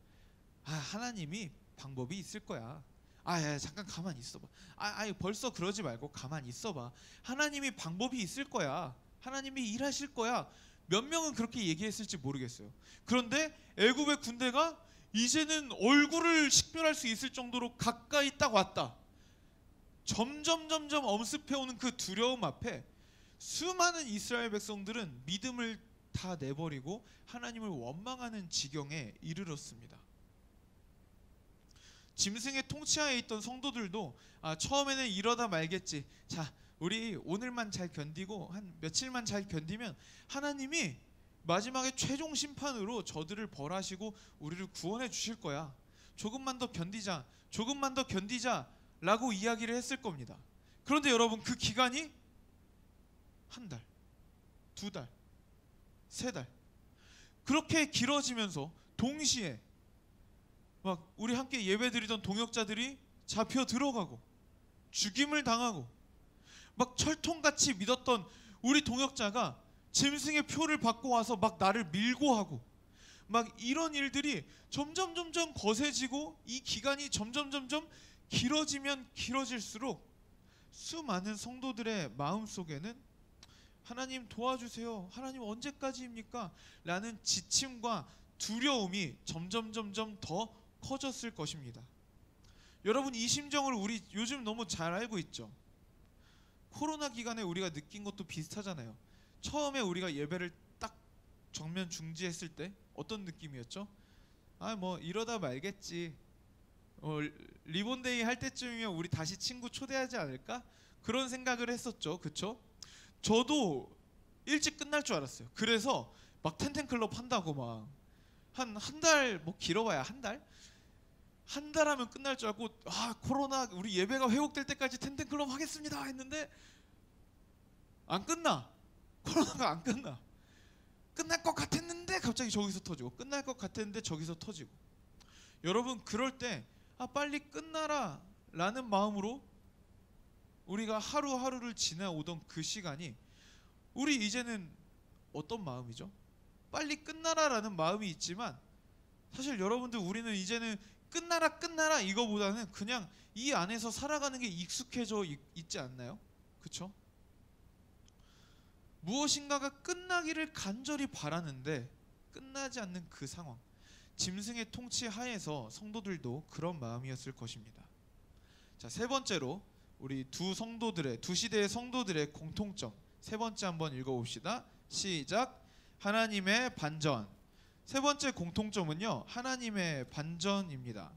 Speaker 4: 하나님이 방법이 있을 거야. 야, 잠깐 가만히 있어봐. 벌써 그러지 말고 가만히 있어봐. 하나님이 방법이 있을 거야. 하나님이 일하실 거야. 몇 명은 그렇게 얘기했을지 모르겠어요. 그런데 애굽의 군대가 이제는 얼굴을 식별할 수 있을 정도로 가까이 딱 왔다. 점점 엄습해오는 그 두려움 앞에 수많은 이스라엘 백성들은 믿음을 다 내버리고 하나님을 원망하는 지경에 이르렀습니다. 짐승의 통치하에 있던 성도들도 처음에는 이러다 말겠지. 자, 우리 오늘만 잘 견디고 한 며칠만 잘 견디면 하나님이 마지막에 최종 심판으로 저들을 벌하시고 우리를 구원해 주실 거야. 조금만 더 견디자. 조금만 더 견디자 라고 이야기를 했을 겁니다. 그런데 여러분, 그 기간이 한 달, 두 달, 세 달 그렇게 길어지면서 동시에 막 우리 함께 예배드리던 동역자들이 잡혀 들어가고 죽임을 당하고, 막 철통같이 믿었던 우리 동역자가 짐승의 표를 받고 와서 막 나를 밀고 하고, 막 이런 일들이 점점 거세지고, 이 기간이 점점 길어지면 길어질수록 수많은 성도들의 마음속에는 하나님 도와주세요. 하나님 언제까지입니까? 라는 지침과 두려움이 점점 더 커졌을 것입니다. 여러분, 이 심정을 우리 요즘 너무 잘 알고 있죠. 코로나 기간에 우리가 느낀 것도 비슷하잖아요. 처음에 우리가 예배를 딱 정면 중지했을 때 어떤 느낌이었죠? 뭐 이러다 말겠지. 리본데이 할 때쯤이면 우리 다시 친구 초대하지 않을까? 그런 생각을 했었죠. 그쵸? 저도 일찍 끝날 줄 알았어요. 그래서 막 텐텐클럽 한다고 막 한 달, 뭐 길어봐야 한 달 하면 끝날 줄 알고, 코로나 우리 예배가 회복될 때까지 텐텐클럽 하겠습니다 했는데 안 끝나. 코로나가 안 끝나. 끝날 것 같았는데 갑자기 저기서 터지고, 끝날 것 같았는데 저기서 터지고. 여러분, 그럴 때 빨리 끝나라 라는 마음으로 우리가 하루하루를 지나오던 그 시간이, 우리 이제는 어떤 마음이죠? 빨리 끝나라 라는 마음이 있지만, 사실 여러분들, 우리는 이제는 끝나라 이거보다는 그냥 이 안에서 살아가는 게 익숙해져 있지 않나요? 그쵸? 무엇인가가 끝나기를 간절히 바라는데 끝나지 않는 그 상황, 짐승의 통치 하에서 성도들도 그런 마음이었을 것입니다. 자, 세 번째로 우리 두 시대의 성도들의 공통점, 세 번째 한번 읽어봅시다. 시작. 하나님의 반전. 세 번째 공통점은요, 하나님의 반전입니다.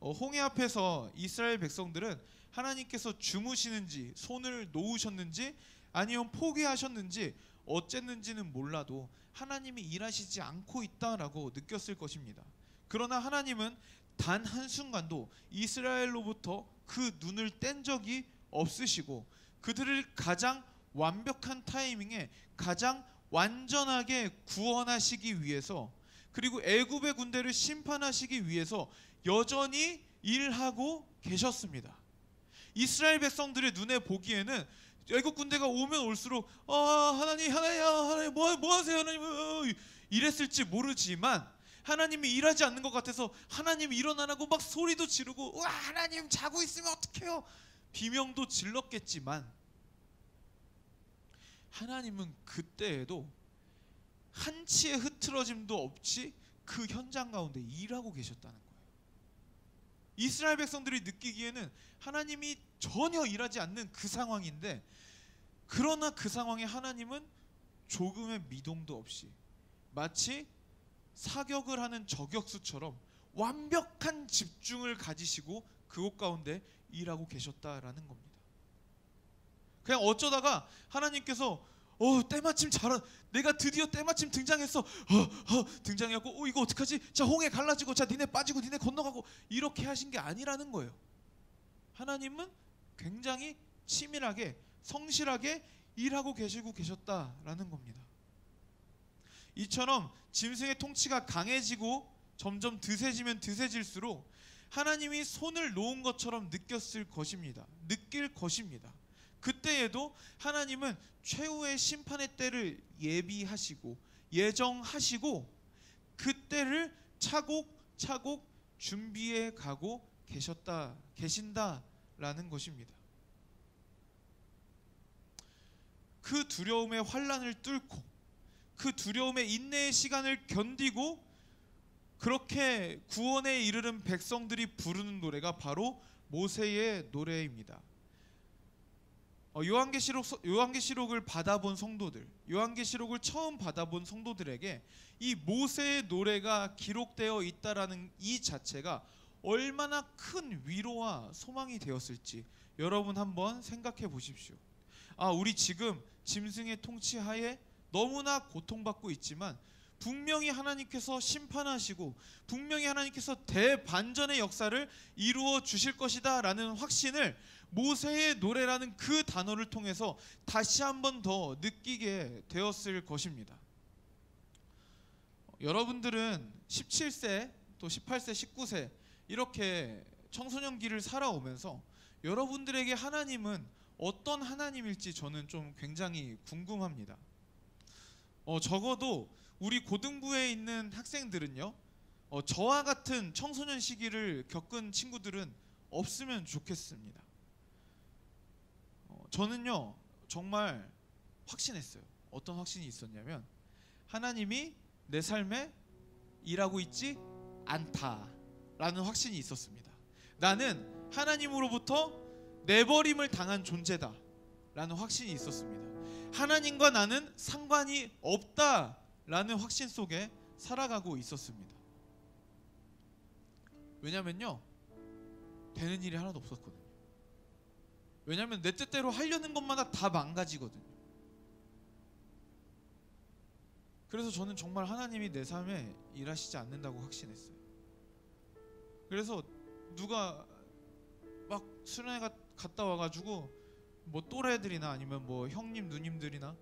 Speaker 4: 홍해 앞에서 이스라엘 백성들은 하나님께서 주무시는지, 손을 놓으셨는지, 아니면 포기하셨는지 어쨌는지는 몰라도 하나님이 일하시지 않고 있다라고 느꼈을 것입니다. 그러나 하나님은 단 한순간도 이스라엘로부터 그 눈을 뗀 적이 없으시고 그들을 가장 완벽한 타이밍에 가장 완전하게 구원하시기 위해서, 그리고 애굽의 군대를 심판하시기 위해서 여전히 일하고 계셨습니다. 이스라엘 백성들의 눈에 보기에는 애굽 군대가 오면 올수록 하나님 뭐 하세요 하나님, 이랬을지 모르지만 하나님이 일하지 않는 것 같아서 하나님 일어나라고 막 소리도 지르고 와 하나님 자고 있으면 어떡해요 비명도 질렀겠지만 하나님은 그때에도 한치의 흐트러짐도 없이 그 현장 가운데 일하고 계셨다는 거예요. 이스라엘 백성들이 느끼기에는 하나님이 전혀 일하지 않는 그 상황인데, 그러나 그 상황에 하나님은 조금의 미동도 없이 마치 사격을 하는 저격수처럼 완벽한 집중을 가지시고 그곳 가운데 일하고 계셨다라는 겁니다. 그냥 어쩌다가 하나님께서 때마침 내가 드디어 때마침 등장했어. 등장해갖고 이거 어떡하지? 자 홍해 갈라지고 자 니네 빠지고 니네 건너가고 이렇게 하신 게 아니라는 거예요. 하나님은 굉장히 치밀하게 성실하게 일하고 계셨다라는 겁니다. 이처럼 짐승의 통치가 강해지고 점점 드세지면 드세질수록 하나님이 손을 놓은 것처럼 느낄 것입니다. 그때에도 하나님은 최후의 심판의 때를 예비하시고 예정하시고 그때를 차곡차곡 준비해 가고 계신다라는 것입니다. 그 두려움의 환난을 뚫고 그 두려움의 인내의 시간을 견디고 그렇게 구원에 이르는 백성들이 부르는 노래가 바로 모세의 노래입니다. 요한계시록을 받아본 성도들, 요한계시록을 처음 받아본 성도들에게 이 모세의 노래가 기록되어 있다라는 이 자체가 얼마나 큰 위로와 소망이 되었을지 여러분 한번 생각해 보십시오. 우리 지금 짐승의 통치하에 너무나 고통받고 있지만 분명히 하나님께서 심판하시고 분명히 하나님께서 대반전의 역사를 이루어 주실 것이다 라는 확신을 모세의 노래라는 그 단어를 통해서 다시 한번 더 느끼게 되었을 것입니다. 여러분들은 17세 또 18세 19세 이렇게 청소년기를 살아오면서 여러분들에게 하나님은 어떤 하나님일지 저는 좀 굉장히 궁금합니다. 적어도 우리 고등부에 있는 학생들은요, 저와 같은 청소년 시기를 겪은 친구들은 없으면 좋겠습니다. 저는요 정말 확신했어요. 어떤 확신이 있었냐면 하나님이 내 삶에 일하고 있지 않다라는 확신이 있었습니다. 나는 하나님으로부터 내버림을 당한 존재다라는 확신이 있었습니다. 하나님과 나는 상관이 없다라는 확신 속에 살아가고 있었습니다. 왜냐면요 되는 일이 하나도 없었거든요. 왜냐면 내 뜻대로 하려는 것마다 다 망가지거든요. 그래서 저는 정말 하나님이 내 삶에 일하시지 않는다고 확신했어요. 그래서 누가 막 수련회 갔다 와가지고 뭐 또래들이나 아니면 뭐 형님 누님들이나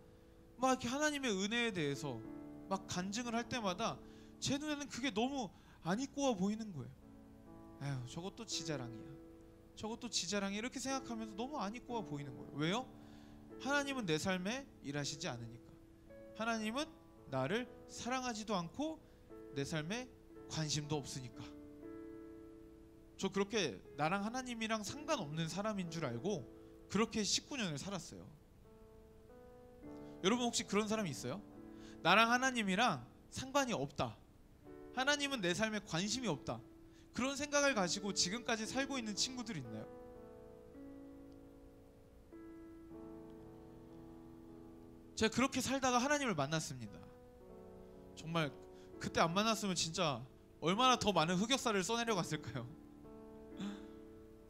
Speaker 4: 막 이렇게 하나님의 은혜에 대해서 막 간증을 할 때마다 제 눈에는 그게 너무 안 있고 와 보이는 거예요. 에휴 저것도 지자랑이야, 저것도 지자랑이, 이렇게 생각하면서 너무 안 있고 와 보이는 거예요. 왜요? 하나님은 내 삶에 일하시지 않으니까. 하나님은 나를 사랑하지도 않고 내 삶에 관심도 없으니까. 저 그렇게 나랑 하나님이랑 상관없는 사람인 줄 알고 그렇게 19년을 살았어요. 여러분 혹시 그런 사람이 있어요? 나랑 하나님이랑 상관이 없다, 하나님은 내 삶에 관심이 없다, 그런 생각을 가지고 지금까지 살고 있는 친구들 있나요? 제가 그렇게 살다가 하나님을 만났습니다. 정말 그때 안 만났으면 진짜 얼마나 더 많은 흑역사를 써내려갔을까요?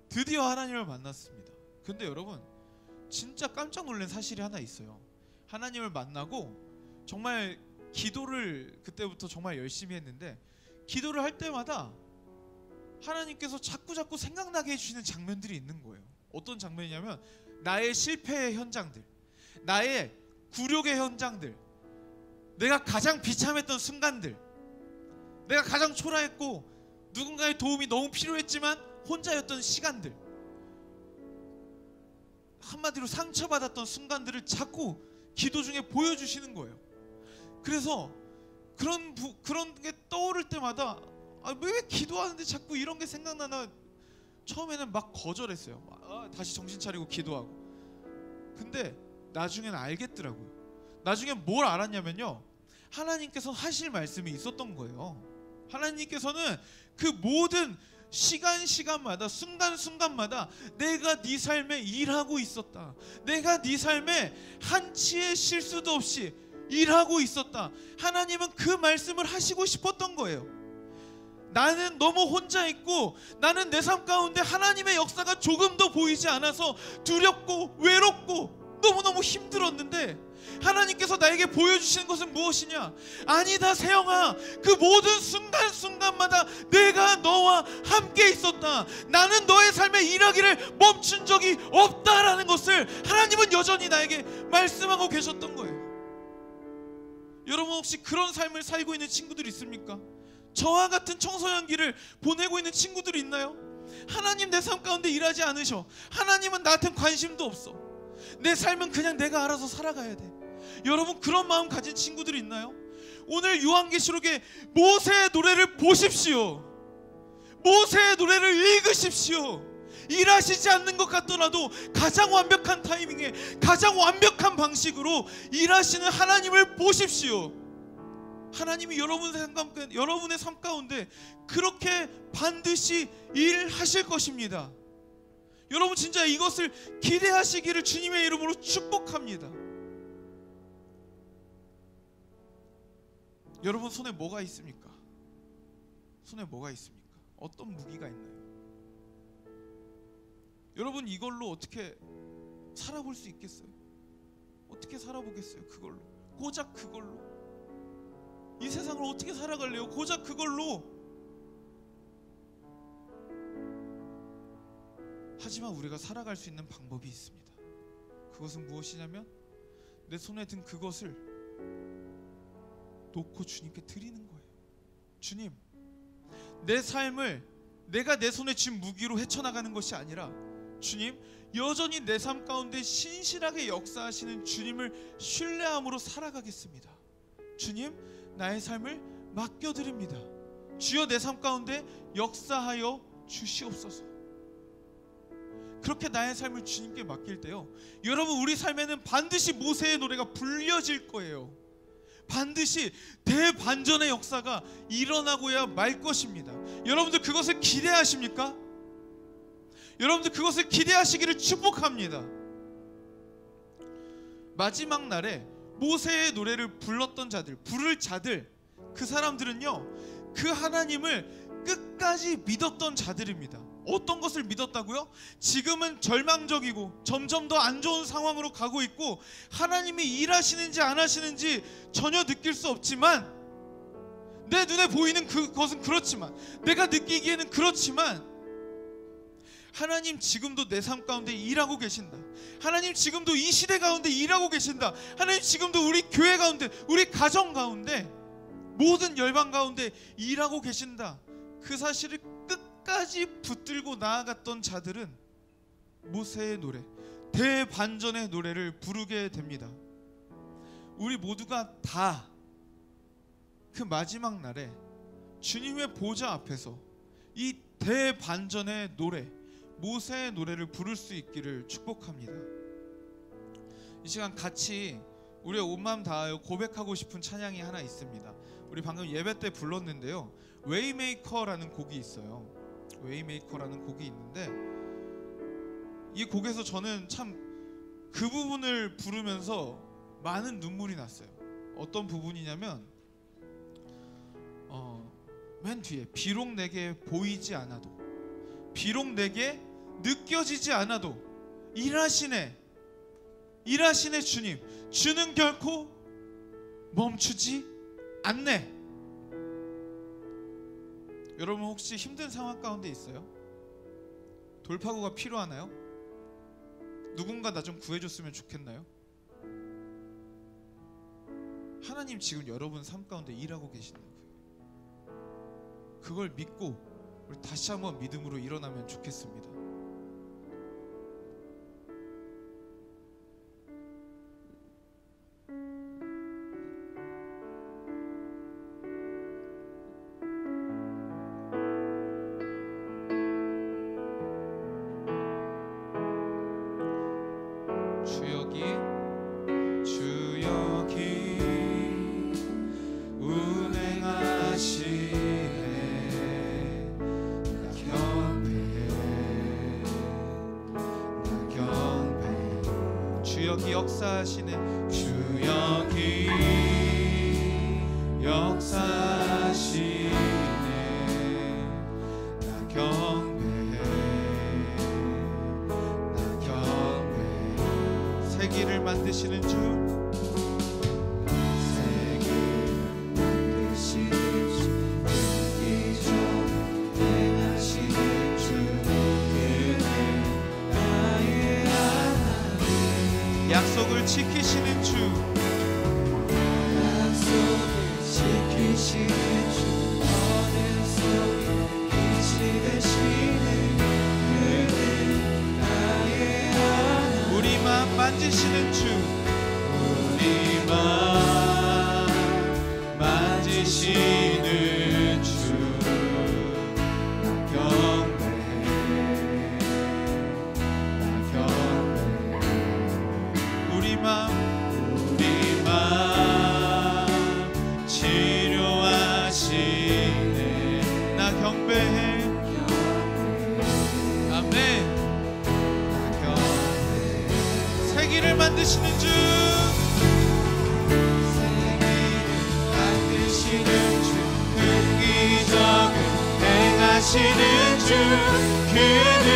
Speaker 4: 드디어 하나님을 만났습니다. 근데 여러분 진짜 깜짝 놀란 사실이 하나 있어요. 하나님을 만나고 정말 기도를 그때부터 정말 열심히 했는데, 기도를 할 때마다 하나님께서 자꾸 생각나게 해주시는 장면들이 있는 거예요. 어떤 장면이냐면 나의 실패의 현장들, 나의 굴욕의 현장들, 내가 가장 비참했던 순간들, 내가 가장 초라했고 누군가의 도움이 너무 필요했지만 혼자였던 시간들, 한마디로 상처받았던 순간들을 자꾸 기도 중에 보여주시는 거예요. 그래서 그런 게 떠오를 때마다 왜 기도하는데 자꾸 이런 게 생각나나 처음에는 막 거절했어요. 다시 정신 차리고 기도하고. 근데 나중에는 알겠더라고요. 나중에 뭘 알았냐면요, 하나님께서 하실 말씀이 있었던 거예요. 하나님께서는 그 모든 시간마다 순간순간마다 내가 네 삶에 일하고 있었다. 내가 네 삶에 한치의 실수도 없이 일하고 있었다. 하나님은 그 말씀을 하시고 싶었던 거예요. 나는 너무 혼자 있고 나는 내 삶 가운데 하나님의 역사가 조금도 보이지 않아서 두렵고 외롭고 너무너무 힘들었는데, 하나님께서 나에게 보여주시는 것은 무엇이냐? 아니다 세영아, 그 모든 순간순간마다 내가 너와 함께 있었다. 나는 너의 삶에 일하기를 멈춘 적이 없다라는 것을 하나님은 여전히 나에게 말씀하고 계셨던 거예요. 여러분 혹시 그런 삶을 살고 있는 친구들이 있습니까? 저와 같은 청소년기를 보내고 있는 친구들이 있나요? 하나님 내 삶 가운데 일하지 않으셔. 하나님은 나한테 관심도 없어. 내 삶은 그냥 내가 알아서 살아가야 돼. 여러분 그런 마음 가진 친구들이 있나요? 오늘 요한계시록의 모세의 노래를 보십시오. 모세의 노래를 읽으십시오. 일하시지 않는 것 같더라도 가장 완벽한 타이밍에 가장 완벽한 방식으로 일하시는 하나님을 보십시오. 하나님이 여러분의 삶 가운데 그렇게 반드시 일하실 것입니다. 여러분 진짜 이것을 기대하시기를 주님의 이름으로 축복합니다. 여러분 손에 뭐가 있습니까? 손에 뭐가 있습니까? 어떤 무기가 있나요? 여러분 이걸로 어떻게 살아볼 수 있겠어요? 어떻게 살아보겠어요? 그걸로, 고작 그걸로 이 세상을 어떻게 살아갈래요? 고작 그걸로. 하지만 우리가 살아갈 수 있는 방법이 있습니다. 그것은 무엇이냐면 내 손에 든 그것을 놓고 주님께 드리는 거예요. 주님, 내 삶을 내가 내 손에 쥔 무기로 헤쳐나가는 것이 아니라 주님, 여전히 내 삶 가운데 신실하게 역사하시는 주님을 신뢰함으로 살아가겠습니다. 주님, 나의 삶을 맡겨드립니다. 주여 내 삶 가운데 역사하여 주시옵소서. 그렇게 나의 삶을 주님께 맡길 때요, 여러분 우리 삶에는 반드시 모세의 노래가 불려질 거예요. 반드시 대반전의 역사가 일어나고야 말 것입니다. 여러분들 그것을 기대하십니까? 여러분들 그것을 기대하시기를 축복합니다. 마지막 날에 모세의 노래를 불렀던 자들, 부를 자들, 그 사람들은요 그 하나님을 끝까지 믿었던 자들입니다. 어떤 것을 믿었다고요? 지금은 절망적이고 점점 더 안 좋은 상황으로 가고 있고 하나님이 일하시는지 안 하시는지 전혀 느낄 수 없지만, 내 눈에 보이는 그것은 그렇지만, 내가 느끼기에는 그렇지만 하나님 지금도 내 삶 가운데 일하고 계신다. 하나님 지금도 이 시대 가운데 일하고 계신다. 하나님 지금도 우리 교회 가운데, 우리 가정 가운데, 모든 열방 가운데 일하고 계신다. 그 사실을 끝까지 붙들고 나아갔던 자들은 모세의 노래, 대반전의 노래를 부르게 됩니다. 우리 모두가 다 그 마지막 날에 주님의 보좌 앞에서 이 대반전의 노래, 모세의 노래를 부를 수 있기를 축복합니다. 이 시간 같이 우리의 온 마음 다하여 고백하고 싶은 찬양이 하나 있습니다. 우리 방금 예배 때 불렀는데요, 웨이메이커라는 곡이 있어요. 웨이메이커라는 곡이 있는데, 이 곡에서 저는 참 그 부분을 부르면서 많은 눈물이 났어요. 어떤 부분이냐면 맨 뒤에 비록 내게 보이지 않아도, 비록 내게 느껴지지 않아도 일하시네, 일하시네 주님. 주는 결코 멈추지 않네. 여러분 혹시 힘든 상황 가운데 있어요? 돌파구가 필요하나요? 누군가 나 좀 구해줬으면 좋겠나요? 하나님 지금 여러분 삶 가운데 일하고 계신다고요. 그걸 믿고 우리 다시 한번 믿음으로 일어나면 좋겠습니다. 주여기 역사하시네. 주 여기 역사하시네. 나 경배해, 나 경배해. 세기를 만드시는 주, 세기를 만드시는 주, 이전 행하시는 주, 그는 나의 하나님. 약속을 지키시는 주, 약속을 지키시는 주, 어둠 속에 빛이 되시는 그는 나의 하나님. 우리 마음 만지시는 주, 우리 마음 만지시는 주, 나 경배해, 나 경배해. 우리 마음 치료하시네. 나 경배해. 아멘. 나 경배해. 세기를 만드시는 주, 세기를 만드시는 주, 흑기적을 행하시는 주, 그는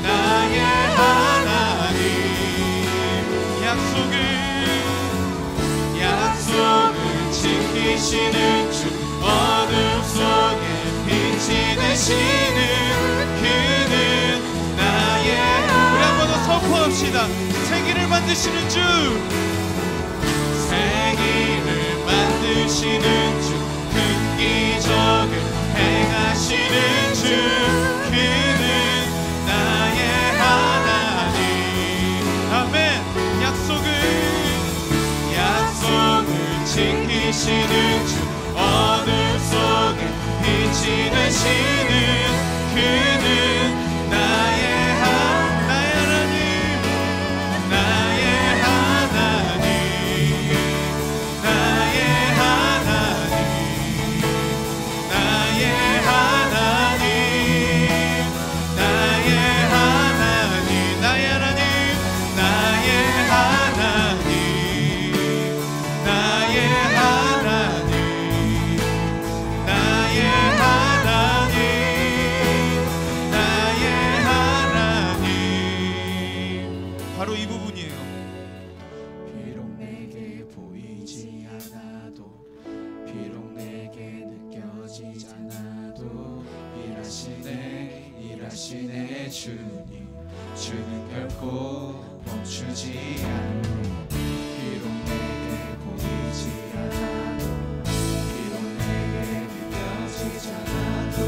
Speaker 4: 나의 하나님. 약속을 지키시는 주, 어둠 속에 빛이 되시는 그는 나의 하나님. 우리 한 번 더 선포합시다. 세기를 만드시는 주, 세기를 만드시는 주, 흑기적을 행하시는 주, 그는 나의 하나님. 아멘. 약속을 지키시는 주, 어둠 속에 빛이 되시는 그는 나의 하나님. 나의 하나님, 나의 하나님, 나의 하나님, 나의 하나님, 나의 하나님, 나의 하나님, 나의 하나님, 나의 하나님, 나의 하나님. 바로 이 부분이에요. 비록 내게 보이지 않아도, 비록 내게 느껴지지 않아도, 일하시네 주님. 주는 결코 멈추지 않네. 비록 내게 보이지 않아도, 비록 내게 느껴지지 않아도,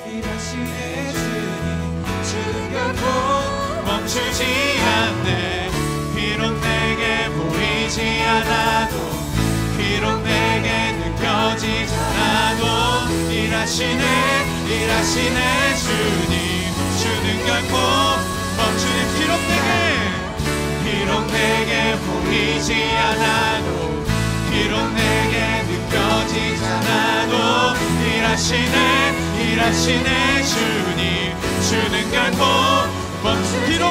Speaker 4: 일하시네 주님. 주는 결코 멈추지 않네. 비록 내게 보이지 않아도, 비록 내게 느껴지지 않아도, 일하시네 주님. 주는 결코 멈추는. 비록 내게 보이지 않아도, 비록 내게 느껴지지 않아도, 일하시네 주님. 주는 결코 멈추는.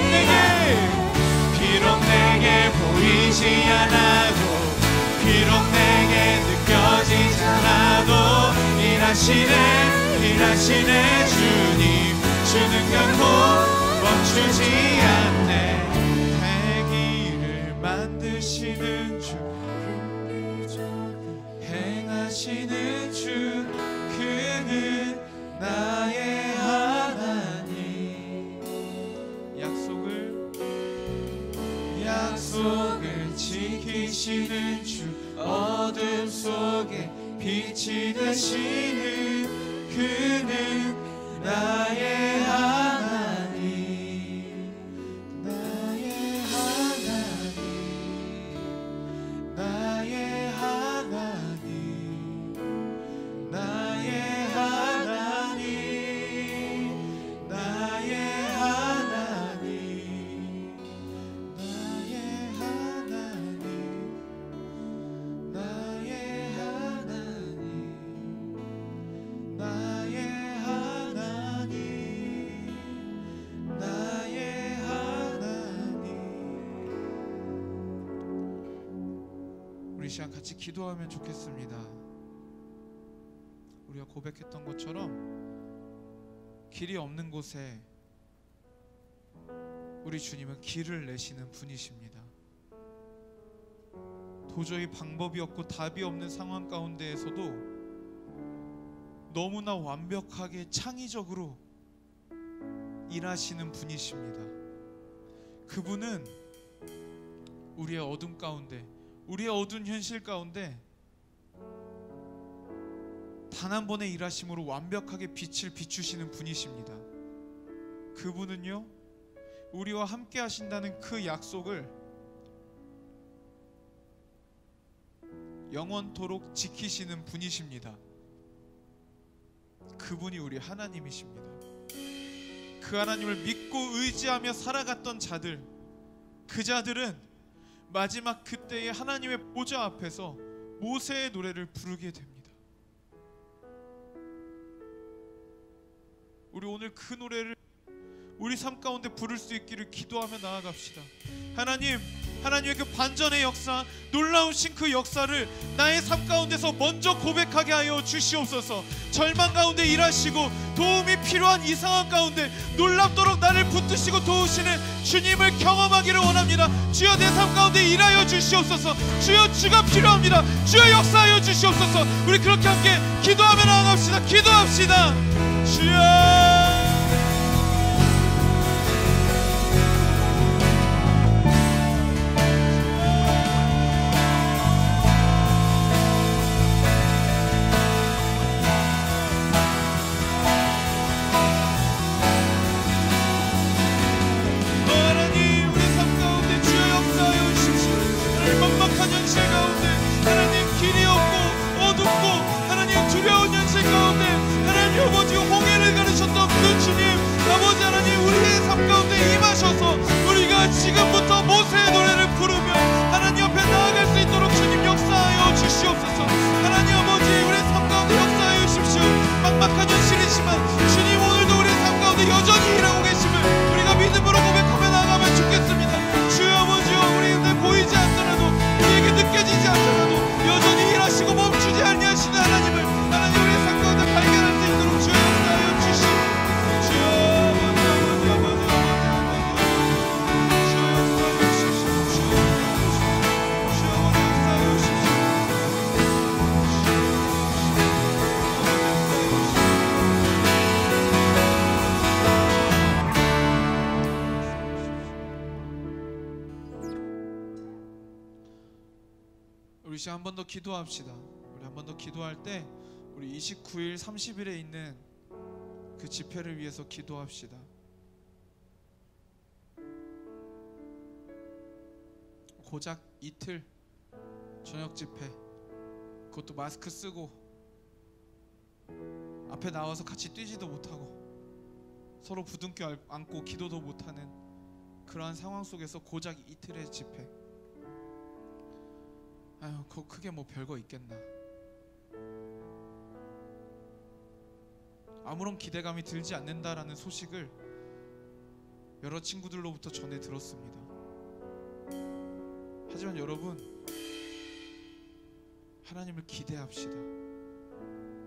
Speaker 4: 비록 내게 보이지 않아도, 비록 내게 느껴지지 않아도, 일하시네 주님. 주는 결코 멈추지 않네.
Speaker 2: 나의 하나님 약속을 지키시는 주 어둠 속에 빛이 되시는 그는 나의 하나님 나의 하나님 나의 하나님 나의 하나님 나의 하나님 나의 하나님 나의 하나님 나의 하나님 나의 하나님.
Speaker 4: 우리 시간 같이 기도하면 좋겠습니다. 우리가 고백했던 것처럼 길이 없는 곳에 우리 주님은 길을 내시는 분이십니다. 도저히 방법이 없고 답이 없는 상황 가운데에서도 너무나 완벽하게 창의적으로 일하시는 분이십니다. 그분은 우리의 어둠 가운데, 우리의 어두운 현실 가운데 단 한 번의 일하심으로 완벽하게 빛을 비추시는 분이십니다. 그분은요, 우리와 함께 하신다는 그 약속을 영원토록 지키시는 분이십니다. 그분이 우리 하나님이십니다. 그 하나님을 믿고 의지하며 살아갔던 자들, 그 자들은 마지막 그때의 하나님의 보좌 앞에서 모세의 노래를 부르게 됩니다. 우리 오늘 그 노래를 우리 삶 가운데 부를 수 있기를 기도하며 나아갑시다. 하나님의 그 반전의 역사, 놀라우신 그 역사를 나의 삶 가운데서 먼저 고백하게 하여 주시옵소서. 절망 가운데 일하시고 도움이 필요한 이 상황 가운데 놀랍도록 나를 붙드시고 도우시는 주님을 경험하기를 원합니다. 주여 내 삶 가운데 일하여 주시옵소서. 주여 주가 필요합니다. 주여 역사하여 주시옵소서. 우리 그렇게 함께 기도하며 나아갑시다. 기도합시다. 주여 지금부터 모세의 노래를 부르며 하나님 앞에 나아갈 수 있도록 주님 역사하여 주시옵소서. 하나님 아버지, 우리의 삶 가운데 역사하여 주십시오. 막막한 현실이지만 주님 오늘도 우리의 삶 가운데 여전히 일하고 계심을 우리가 믿음으로 고백하며 나아가면 좋겠습니다. 주여 아버지여, 우리에게 보이지 않더라도, 우리에게 느껴지지 않더라도 여전히 일하시고 멈추지 아니하시는 하나님을 우리의 삶 가운데 발견할 수 있도록 주여 역사하여 주시옵소서. 우리 시간 한 번 더 기도합시다. 우리 한 번 더 기도할 때 우리 29일, 30일에 있는 그 집회를 위해서 기도합시다. 고작 이틀 저녁 집회, 그것도 마스크 쓰고 앞에 나와서 같이 뛰지도 못하고 서로 부둥켜 안고 기도도 못하는 그러한 상황 속에서 고작 이틀의 집회. 아유, 그거 크게 뭐 별거 있겠나. 아무런 기대감이 들지 않는다라는 소식을 여러 친구들로부터 전해 들었습니다. 하지만 여러분, 하나님을 기대합시다.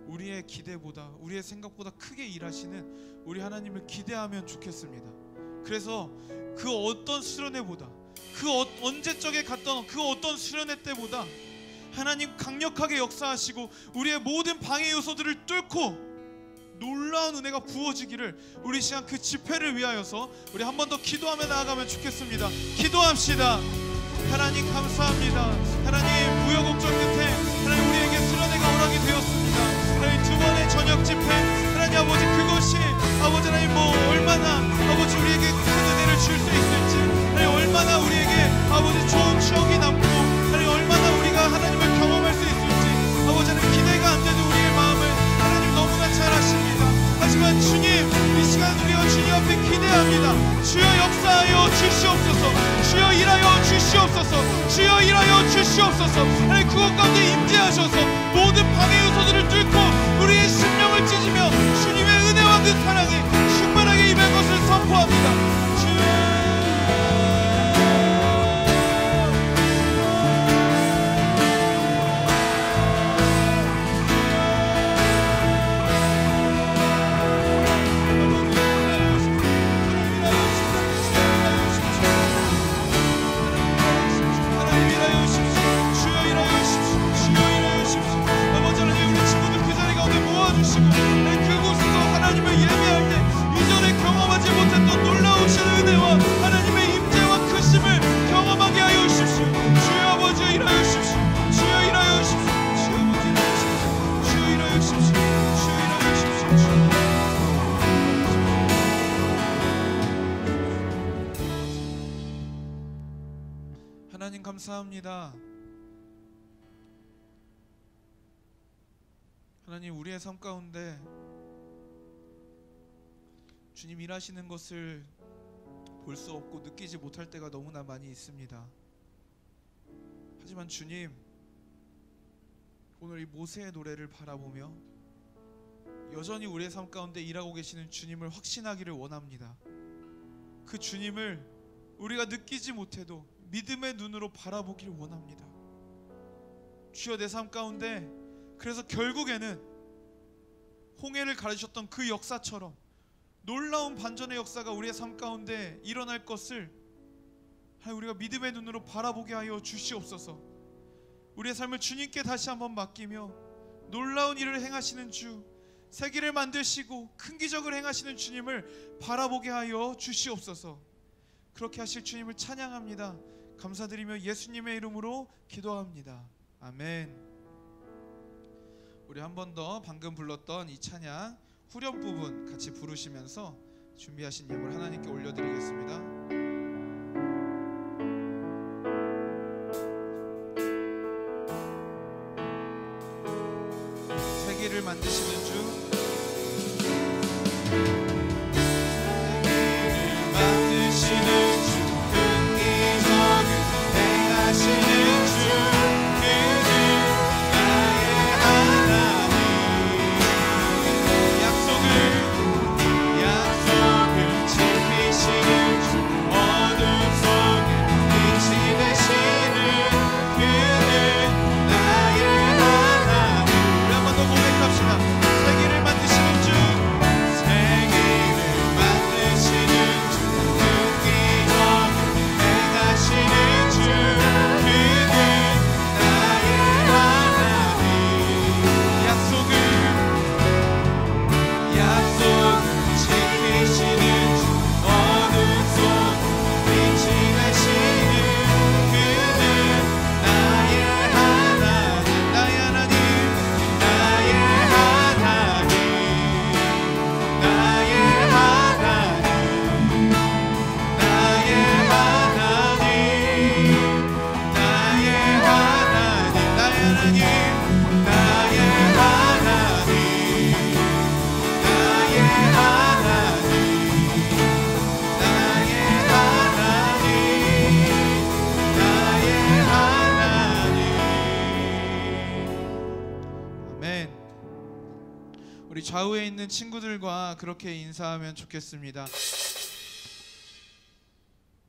Speaker 4: 우리의 기대보다, 우리의 생각보다 크게 일하시는 우리 하나님을 기대하면 좋겠습니다. 그래서 그 어떤 수련회보다, 그 언제적에 갔던 그 어떤 수련회 때보다 하나님 강력하게 역사하시고 우리의 모든 방해 요소들을 뚫고 놀라운 은혜가 부어지기를 우리 시간 그 집회를 위하여서 우리 한 번 더 기도하며 나아가면 좋겠습니다. 기도합시다. 하나님 감사합니다. 하나님 우여곡절 끝에 하나님 우리에게 수련회가 허락이 되었습니다. 하나님 두 번의 저녁 집회 하나님 아버지 그것이 아버지 하나님 얼마나 아버지 우리에게 큰 은혜를 줄 수 있을지 하나님 얼마나 우리에게 아버지 좋은 추억이 남고 하나님 얼마나 우리가 하나님을 경험할 수 있을지 아버지 하나님 기대가 안 되는 우리의 마음을 하나님 너무나 잘 아십니다. 하지만 주님 이 시간 우리가 주님 앞에 기대합니다. 주여 역사하여 주시옵소서. 주여 일하여 주시옵소서. 주여 일하여 주시옵소서. 하나님 그곳 가운데 임재하셔서 모든 방해 요소들을 뚫고 우리의 심령을 찢으며 주님의 은혜와 그 사랑이 충만하게 임할 것을 선포합니다. 하나님 감사합니다. 하나님 우리의 삶 가운데 주님 일하시는 것을 볼 수 없고 느끼지 못할 때가 너무나 많이 있습니다. 하지만 주님 오늘 이 모세의 노래를 바라보며 여전히 우리의 삶 가운데 일하고 계시는 주님을 확신하기를 원합니다. 그 주님을 우리가 느끼지 못해도 믿음의 눈으로 바라보기를 원합니다. 주여 내 삶 가운데 그래서 결국에는 홍해를 가르셨던 그 역사처럼 놀라운 반전의 역사가 우리의 삶 가운데 일어날 것을 우리가 믿음의 눈으로 바라보게 하여 주시옵소서. 우리의 삶을 주님께 다시 한번 맡기며 놀라운 일을 행하시는 주, 세계를 만드시고 큰 기적을 행하시는 주님을 바라보게 하여 주시옵소서. 그렇게 하실 주님을 찬양합니다. 감사드리며 예수님의 이름으로 기도합니다. 아멘. 우리 한 번 더 방금 불렀던 이 찬양 후렴 부분 같이 부르시면서 준비하신 예물 하나님께 올려드리겠습니다. 세계를 만드시는 주, 우리 좌우에 있는 친구들과 그렇게 인사하면 좋겠습니다.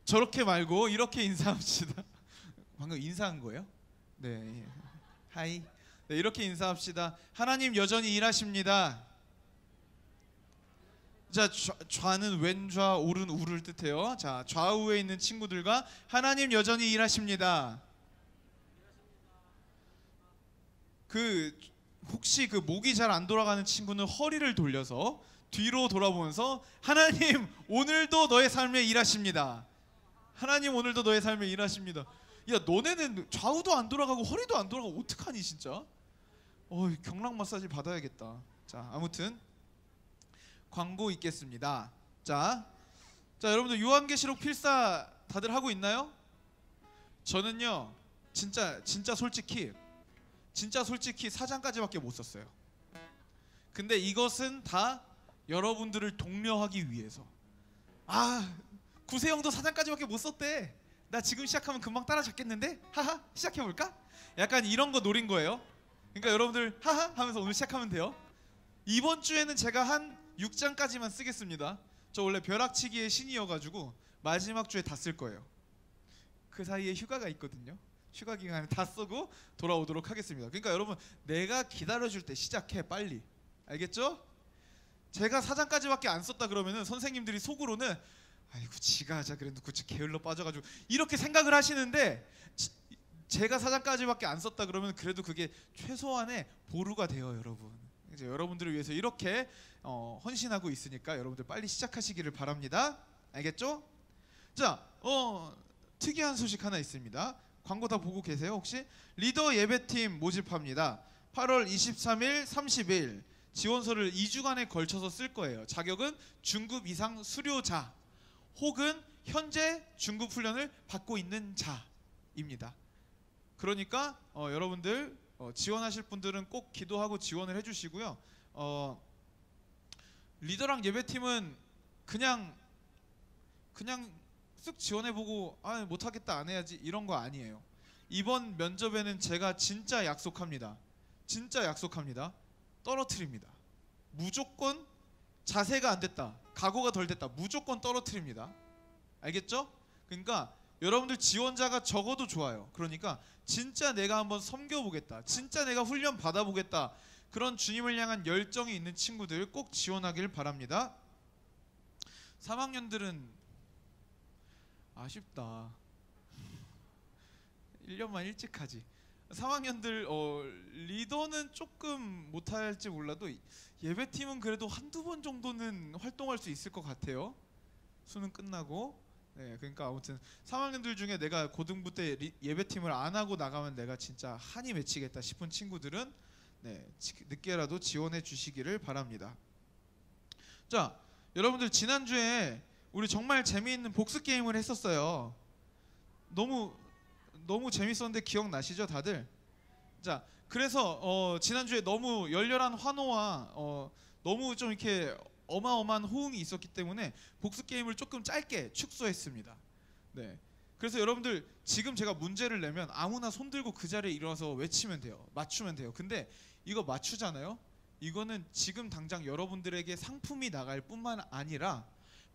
Speaker 4: 저렇게 말고 이렇게 인사합시다. 방금 인사한 거예요? 네, 하이. 네, 이렇게 인사합시다. 하나님 여전히 일하십니다. 자, 좌는 왼좌, 오른 우를 뜻해요. 자, 좌우에 있는 친구들과 하나님 여전히 일하십니다. 그 혹시 그 목이 잘 안 돌아가는 친구는 허리를 돌려서 뒤로 돌아보면서 하나님 오늘도 너의 삶에 일하십니다. 하나님 오늘도 너의 삶에 일하십니다. 야 너네는 좌우도 안 돌아가고 허리도 안 돌아가고 어떡하니 진짜? 경락 마사지 받아야겠다. 자 아무튼 광고 있겠습니다. 자 여러분들 요한계시록 필사 다들 하고 있나요? 저는요 진짜 솔직히 4장까지밖에 못 썼어요. 근데 이것은 다 여러분들을 독려하기 위해서. 구세영도 4장까지밖에 못 썼대. 나 지금 시작하면 금방 따라잡겠는데? 하하 시작해볼까? 약간 이런 거 노린 거예요. 그러니까 여러분들 하하 하면서 오늘 시작하면 돼요. 이번 주에는 제가 한 6장까지만 쓰겠습니다. 저 원래 벼락치기의 신이어가지고 마지막 주에 다 쓸 거예요. 그 사이에 휴가가 있거든요. 휴가 기간에 다 쓰고 돌아오도록 하겠습니다. 그러니까 여러분 내가 기다려줄 때 시작해 빨리. 알겠죠? 제가 4장까지밖에 안 썼다 그러면은 선생님들이 속으로는 아이고 지가 하자 그래도 그치 게을러 빠져가지고 이렇게 생각을 하시는데 제가 4장까지밖에 안 썼다 그러면 그래도 그게 최소한의 보루가 돼요 여러분. 이제 여러분들을 위해서 이렇게 헌신하고 있으니까 여러분들 빨리 시작하시기를 바랍니다. 알겠죠? 자 특이한 소식 하나 있습니다. 광고 다 보고 계세요 혹시? 리더 예배팀 모집합니다. 8월 23일 30일 지원서를 2주간에 걸쳐서 쓸 거예요. 자격은 중급 이상 수료자 혹은 현재 중급 훈련을 받고 있는 자입니다. 그러니까 여러분들 지원하실 분들은 꼭 기도하고 지원을 해주시고요. 리더랑 예배팀은 그냥 쓱 지원해보고 못하겠다 안 해야지 이런 거 아니에요. 이번 면접에는 제가 진짜 약속합니다. 떨어뜨립니다. 무조건 자세가 안 됐다, 각오가 덜 됐다, 무조건 떨어뜨립니다. 알겠죠? 그러니까 여러분들 지원자가 적어도 좋아요. 그러니까 진짜 내가 한번 섬겨보겠다, 진짜 내가 훈련 받아보겠다, 그런 주님을 향한 열정이 있는 친구들 꼭 지원하길 바랍니다. 3학년들은 아쉽다. 1년만 일찍 하지. 3학년들 리더는 조금 못할지 몰라도 예배팀은 그래도 한두 번 정도는 활동할 수 있을 것 같아요. 수능 끝나고. 네, 그러니까 아무튼 3학년들 중에 내가 고등부 때 예배팀을 안 하고 나가면 내가 진짜 한이 맺히겠다 싶은 친구들은 늦게라도 지원해 주시기를 바랍니다. 자, 여러분들 지난주에 우리 정말 재미있는 복수 게임을 했었어요. 너무 재밌었는데 기억나시죠 다들? 자, 그래서 지난주에 너무 열렬한 환호와 너무 좀 이렇게 어마어마한 호응이 있었기 때문에 복수 게임을 조금 짧게 축소했습니다. 네. 그래서 여러분들 지금 제가 문제를 내면 아무나 손 들고 그 자리에 일어나서 외치면 돼요. 맞추면 돼요. 근데 이거 맞추잖아요. 이거는 지금 당장 여러분들에게 상품이 나갈 뿐만 아니라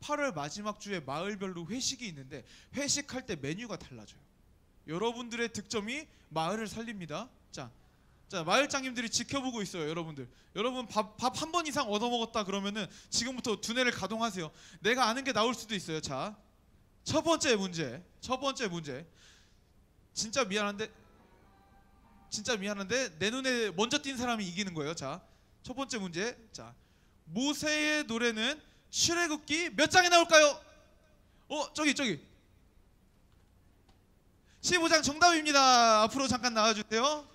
Speaker 4: 8월 마지막 주에 마을별로 회식이 있는데 회식할 때 메뉴가 달라져요. 여러분들의 득점이 마을을 살립니다. 자 마을장님들이 지켜보고 있어요. 여러분 밥 한 번 이상 얻어먹었다 그러면은 지금부터 두뇌를 가동하세요. 내가 아는 게 나올 수도 있어요. 자, 첫 번째 문제. 진짜 미안한데 내 눈에 먼저 띈 사람이 이기는 거예요. 자, 첫 번째 문제. 자, 모세의 노래는 출애굽기 몇 장에 나올까요? 저기 15장 정답입니다. 앞으로 잠깐 나와주세요.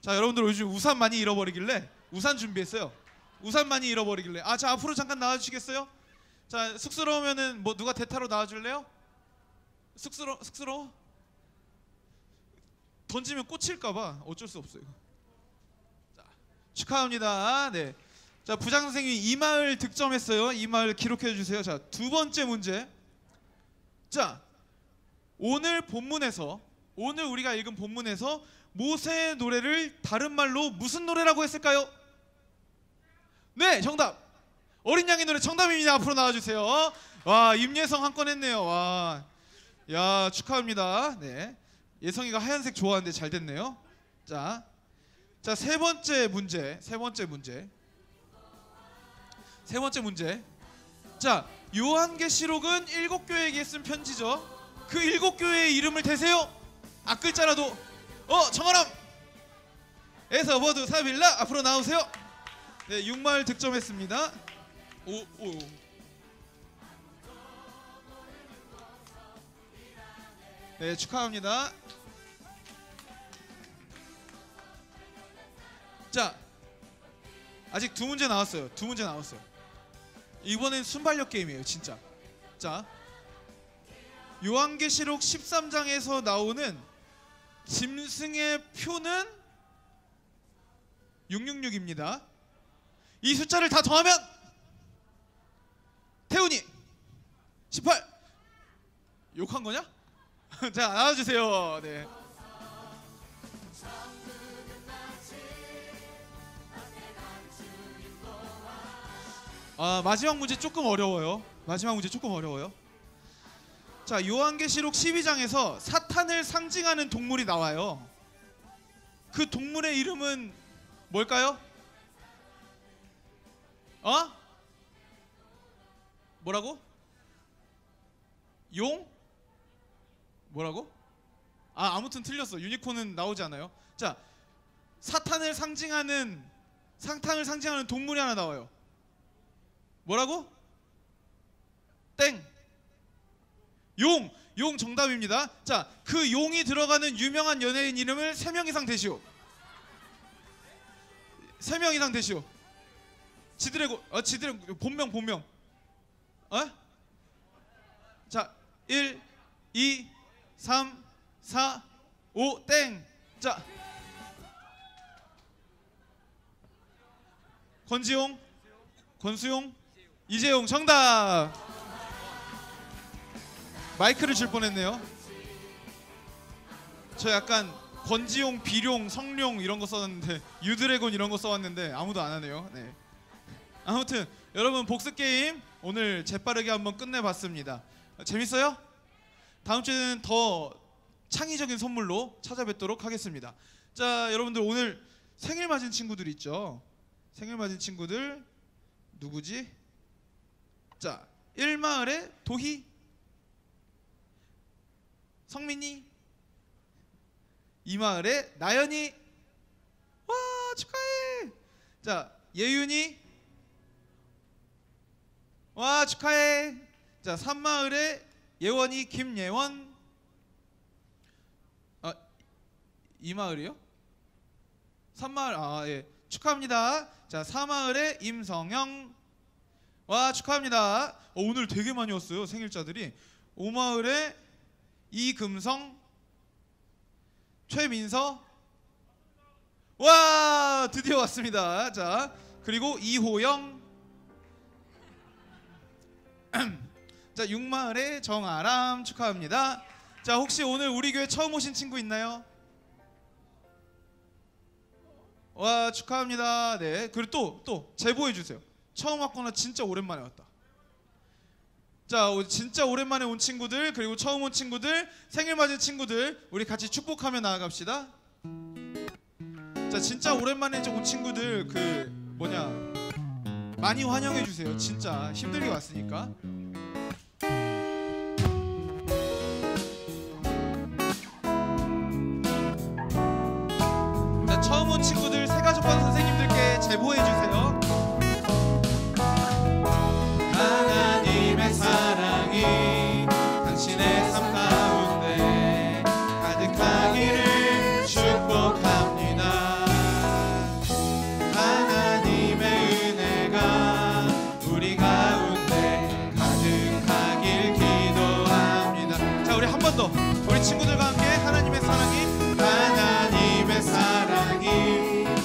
Speaker 4: 자, 여러분들 요즘 우산 많이 잃어버리길래 우산 준비했어요. 자, 앞으로 잠깐 나와주시겠어요? 자, 쑥스러우면은 뭐 누가 대타로 나와줄래요? 쑥스러워? 던지면 꽂힐까봐 어쩔 수 없어요. 자, 축하합니다. 네. 자, 부장 선생님이 이 마을 득점했어요. 이 마을 기록해 주세요. 자, 두 번째 문제. 자, 오늘 우리가 읽은 본문에서 모세의 노래를 다른 말로 무슨 노래라고 했을까요? 네, 정답. 어린 양의 노래 정답입니다. 앞으로 나와주세요. 와, 임예성 한 건 했네요. 와, 야, 축하합니다. 네, 예성이가 하얀색 좋아하는데 잘 됐네요. 자, 세 번째 문제. 자, 요한계시록은 7교회에게 쓴 편지죠. 그 7교회의 이름을 대세요. 앞글자라도 청아람 에서 모두 사빌라 앞으로 나오세요. 네, 6마을 득점했습니다. 오. 네, 축하합니다. 자, 아직 두 문제 나왔어요. 이번엔 순발력 게임이에요, 진짜. 자, 요한계시록 13장에서 나오는 짐승의 표는 666입니다. 이 숫자를 다 더하면 태훈이 18. 욕한 거냐? 자, 나와주세요. 네. 마지막 문제 조금 어려워요. 자, 요한계시록 12장에서 사탄을 상징하는 동물이 나와요. 그 동물의 이름은 뭘까요? 뭐라고? 용? 뭐라고? 아무튼 틀렸어. 유니콘은 나오지 않아요. 자, 사탄을 상징하는 동물이 하나 나와요. 뭐라고? 땡. 용 정답입니다. 자, 그 용이 들어가는 유명한 연예인 이름을 3명 이상 대시오. 3명 이상 대시오. 지드래곤 본명. 자, 1, 2, 3, 4, 5 땡. 자, 권지용, 권수용, 이재용 정답. 마이크를 줄 뻔했네요. 저 약간 권지용, 비룡, 성룡 이런 거 써놨는데, 유드래곤 이런 거 써왔는데 아무도 안 하네요. 네. 아무튼 여러분, 복습 게임 오늘 재빠르게 한번 끝내봤습니다. 재밌어요? 다음 주에는 더 창의적인 선물로 찾아뵙도록 하겠습니다. 자, 여러분들 오늘 생일 맞은 친구들 있죠? 생일 맞은 친구들 누구지? 자, 1마을의 도희, 성민이, 2마을의 나연이. 와, 축하해. 자, 예윤이. 와, 축하해. 자, 3마을의 예원이, 김예원. 2마을이요? 3마을, 예, 축하합니다. 자, 4마을의 임성영. 와, 축하합니다. 오늘 되게 많이 왔어요, 생일자들이. 5마을의 이금성, 최민서. 와, 드디어 왔습니다. 자, 그리고 이호영. 자, 6마을의 정아람 축하합니다. 자, 혹시 오늘 우리 교회 처음 오신 친구 있나요? 와, 축하합니다. 네, 그리고 또 제보해 주세요. 처음 왔거나 진짜 오랜만에 왔다. 자, 진짜 오랜만에 온 친구들, 그리고 처음 온 친구들, 생일 맞은 친구들, 우리 같이 축복하며 나아갑시다. 자, 진짜 오랜만에 온 친구들 많이 환영해 주세요. 진짜 힘들게 왔으니까. 자, 처음 온 친구들 새가족반 선생님들께 제보해 주세요. 하나님의 사랑이 당신의 삶 가운데 가득하기를 축복합니다. 하나님의 은혜가 우리 가운데 가득하길 기도합니다. 자, 우리 한 번 더, 우리 친구들과 함께 하나님의 사랑이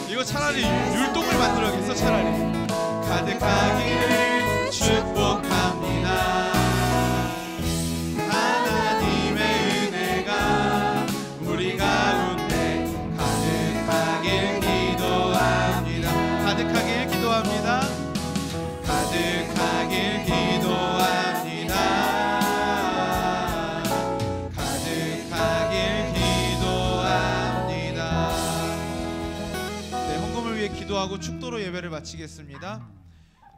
Speaker 4: 이거 차라리 율동을 만들어야겠어. 차라리 가득하기를 축복합니다. 하나님의 은혜가 우리 가운데 가득하길 기도합니다. 가득하길 기도합니다. 가득하길 기도합니다. 가득하길 기도합니다. 네, 헌금을 위해 기도하고 축도로 예배를 마치겠습니다.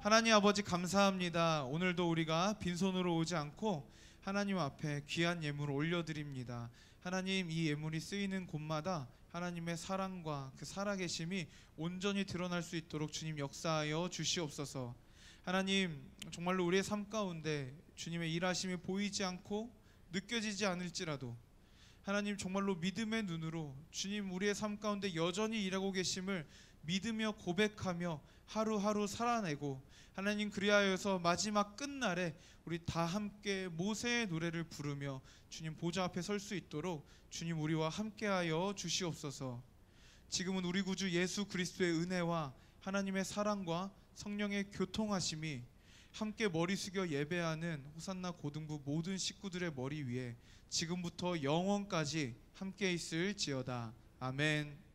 Speaker 4: 하나님 아버지, 감사합니다. 오늘도 우리가 빈손으로 오지 않고 하나님 앞에 귀한 예물을 올려드립니다. 하나님, 이 예물이 쓰이는 곳마다 하나님의 사랑과 그 살아계심이 온전히 드러날 수 있도록 주님 역사하여 주시옵소서. 하나님, 정말로 우리의 삶 가운데 주님의 일하심이 보이지 않고 느껴지지 않을지라도 하나님, 정말로 믿음의 눈으로 주님 우리의 삶 가운데 여전히 일하고 계심을 믿으며 고백하며 하루하루 살아내고, 하나님 그리하여서 마지막 끝날에 우리 다 함께 모세의 노래를 부르며 주님 보좌 앞에 설 수 있도록 주님 우리와 함께하여 주시옵소서. 지금은 우리 구주 예수 그리스도의 은혜와 하나님의 사랑과 성령의 교통하심이 함께 머리 숙여 예배하는 호산나 고등부 모든 식구들의 머리 위에 지금부터 영원까지 함께 있을지어다. 아멘.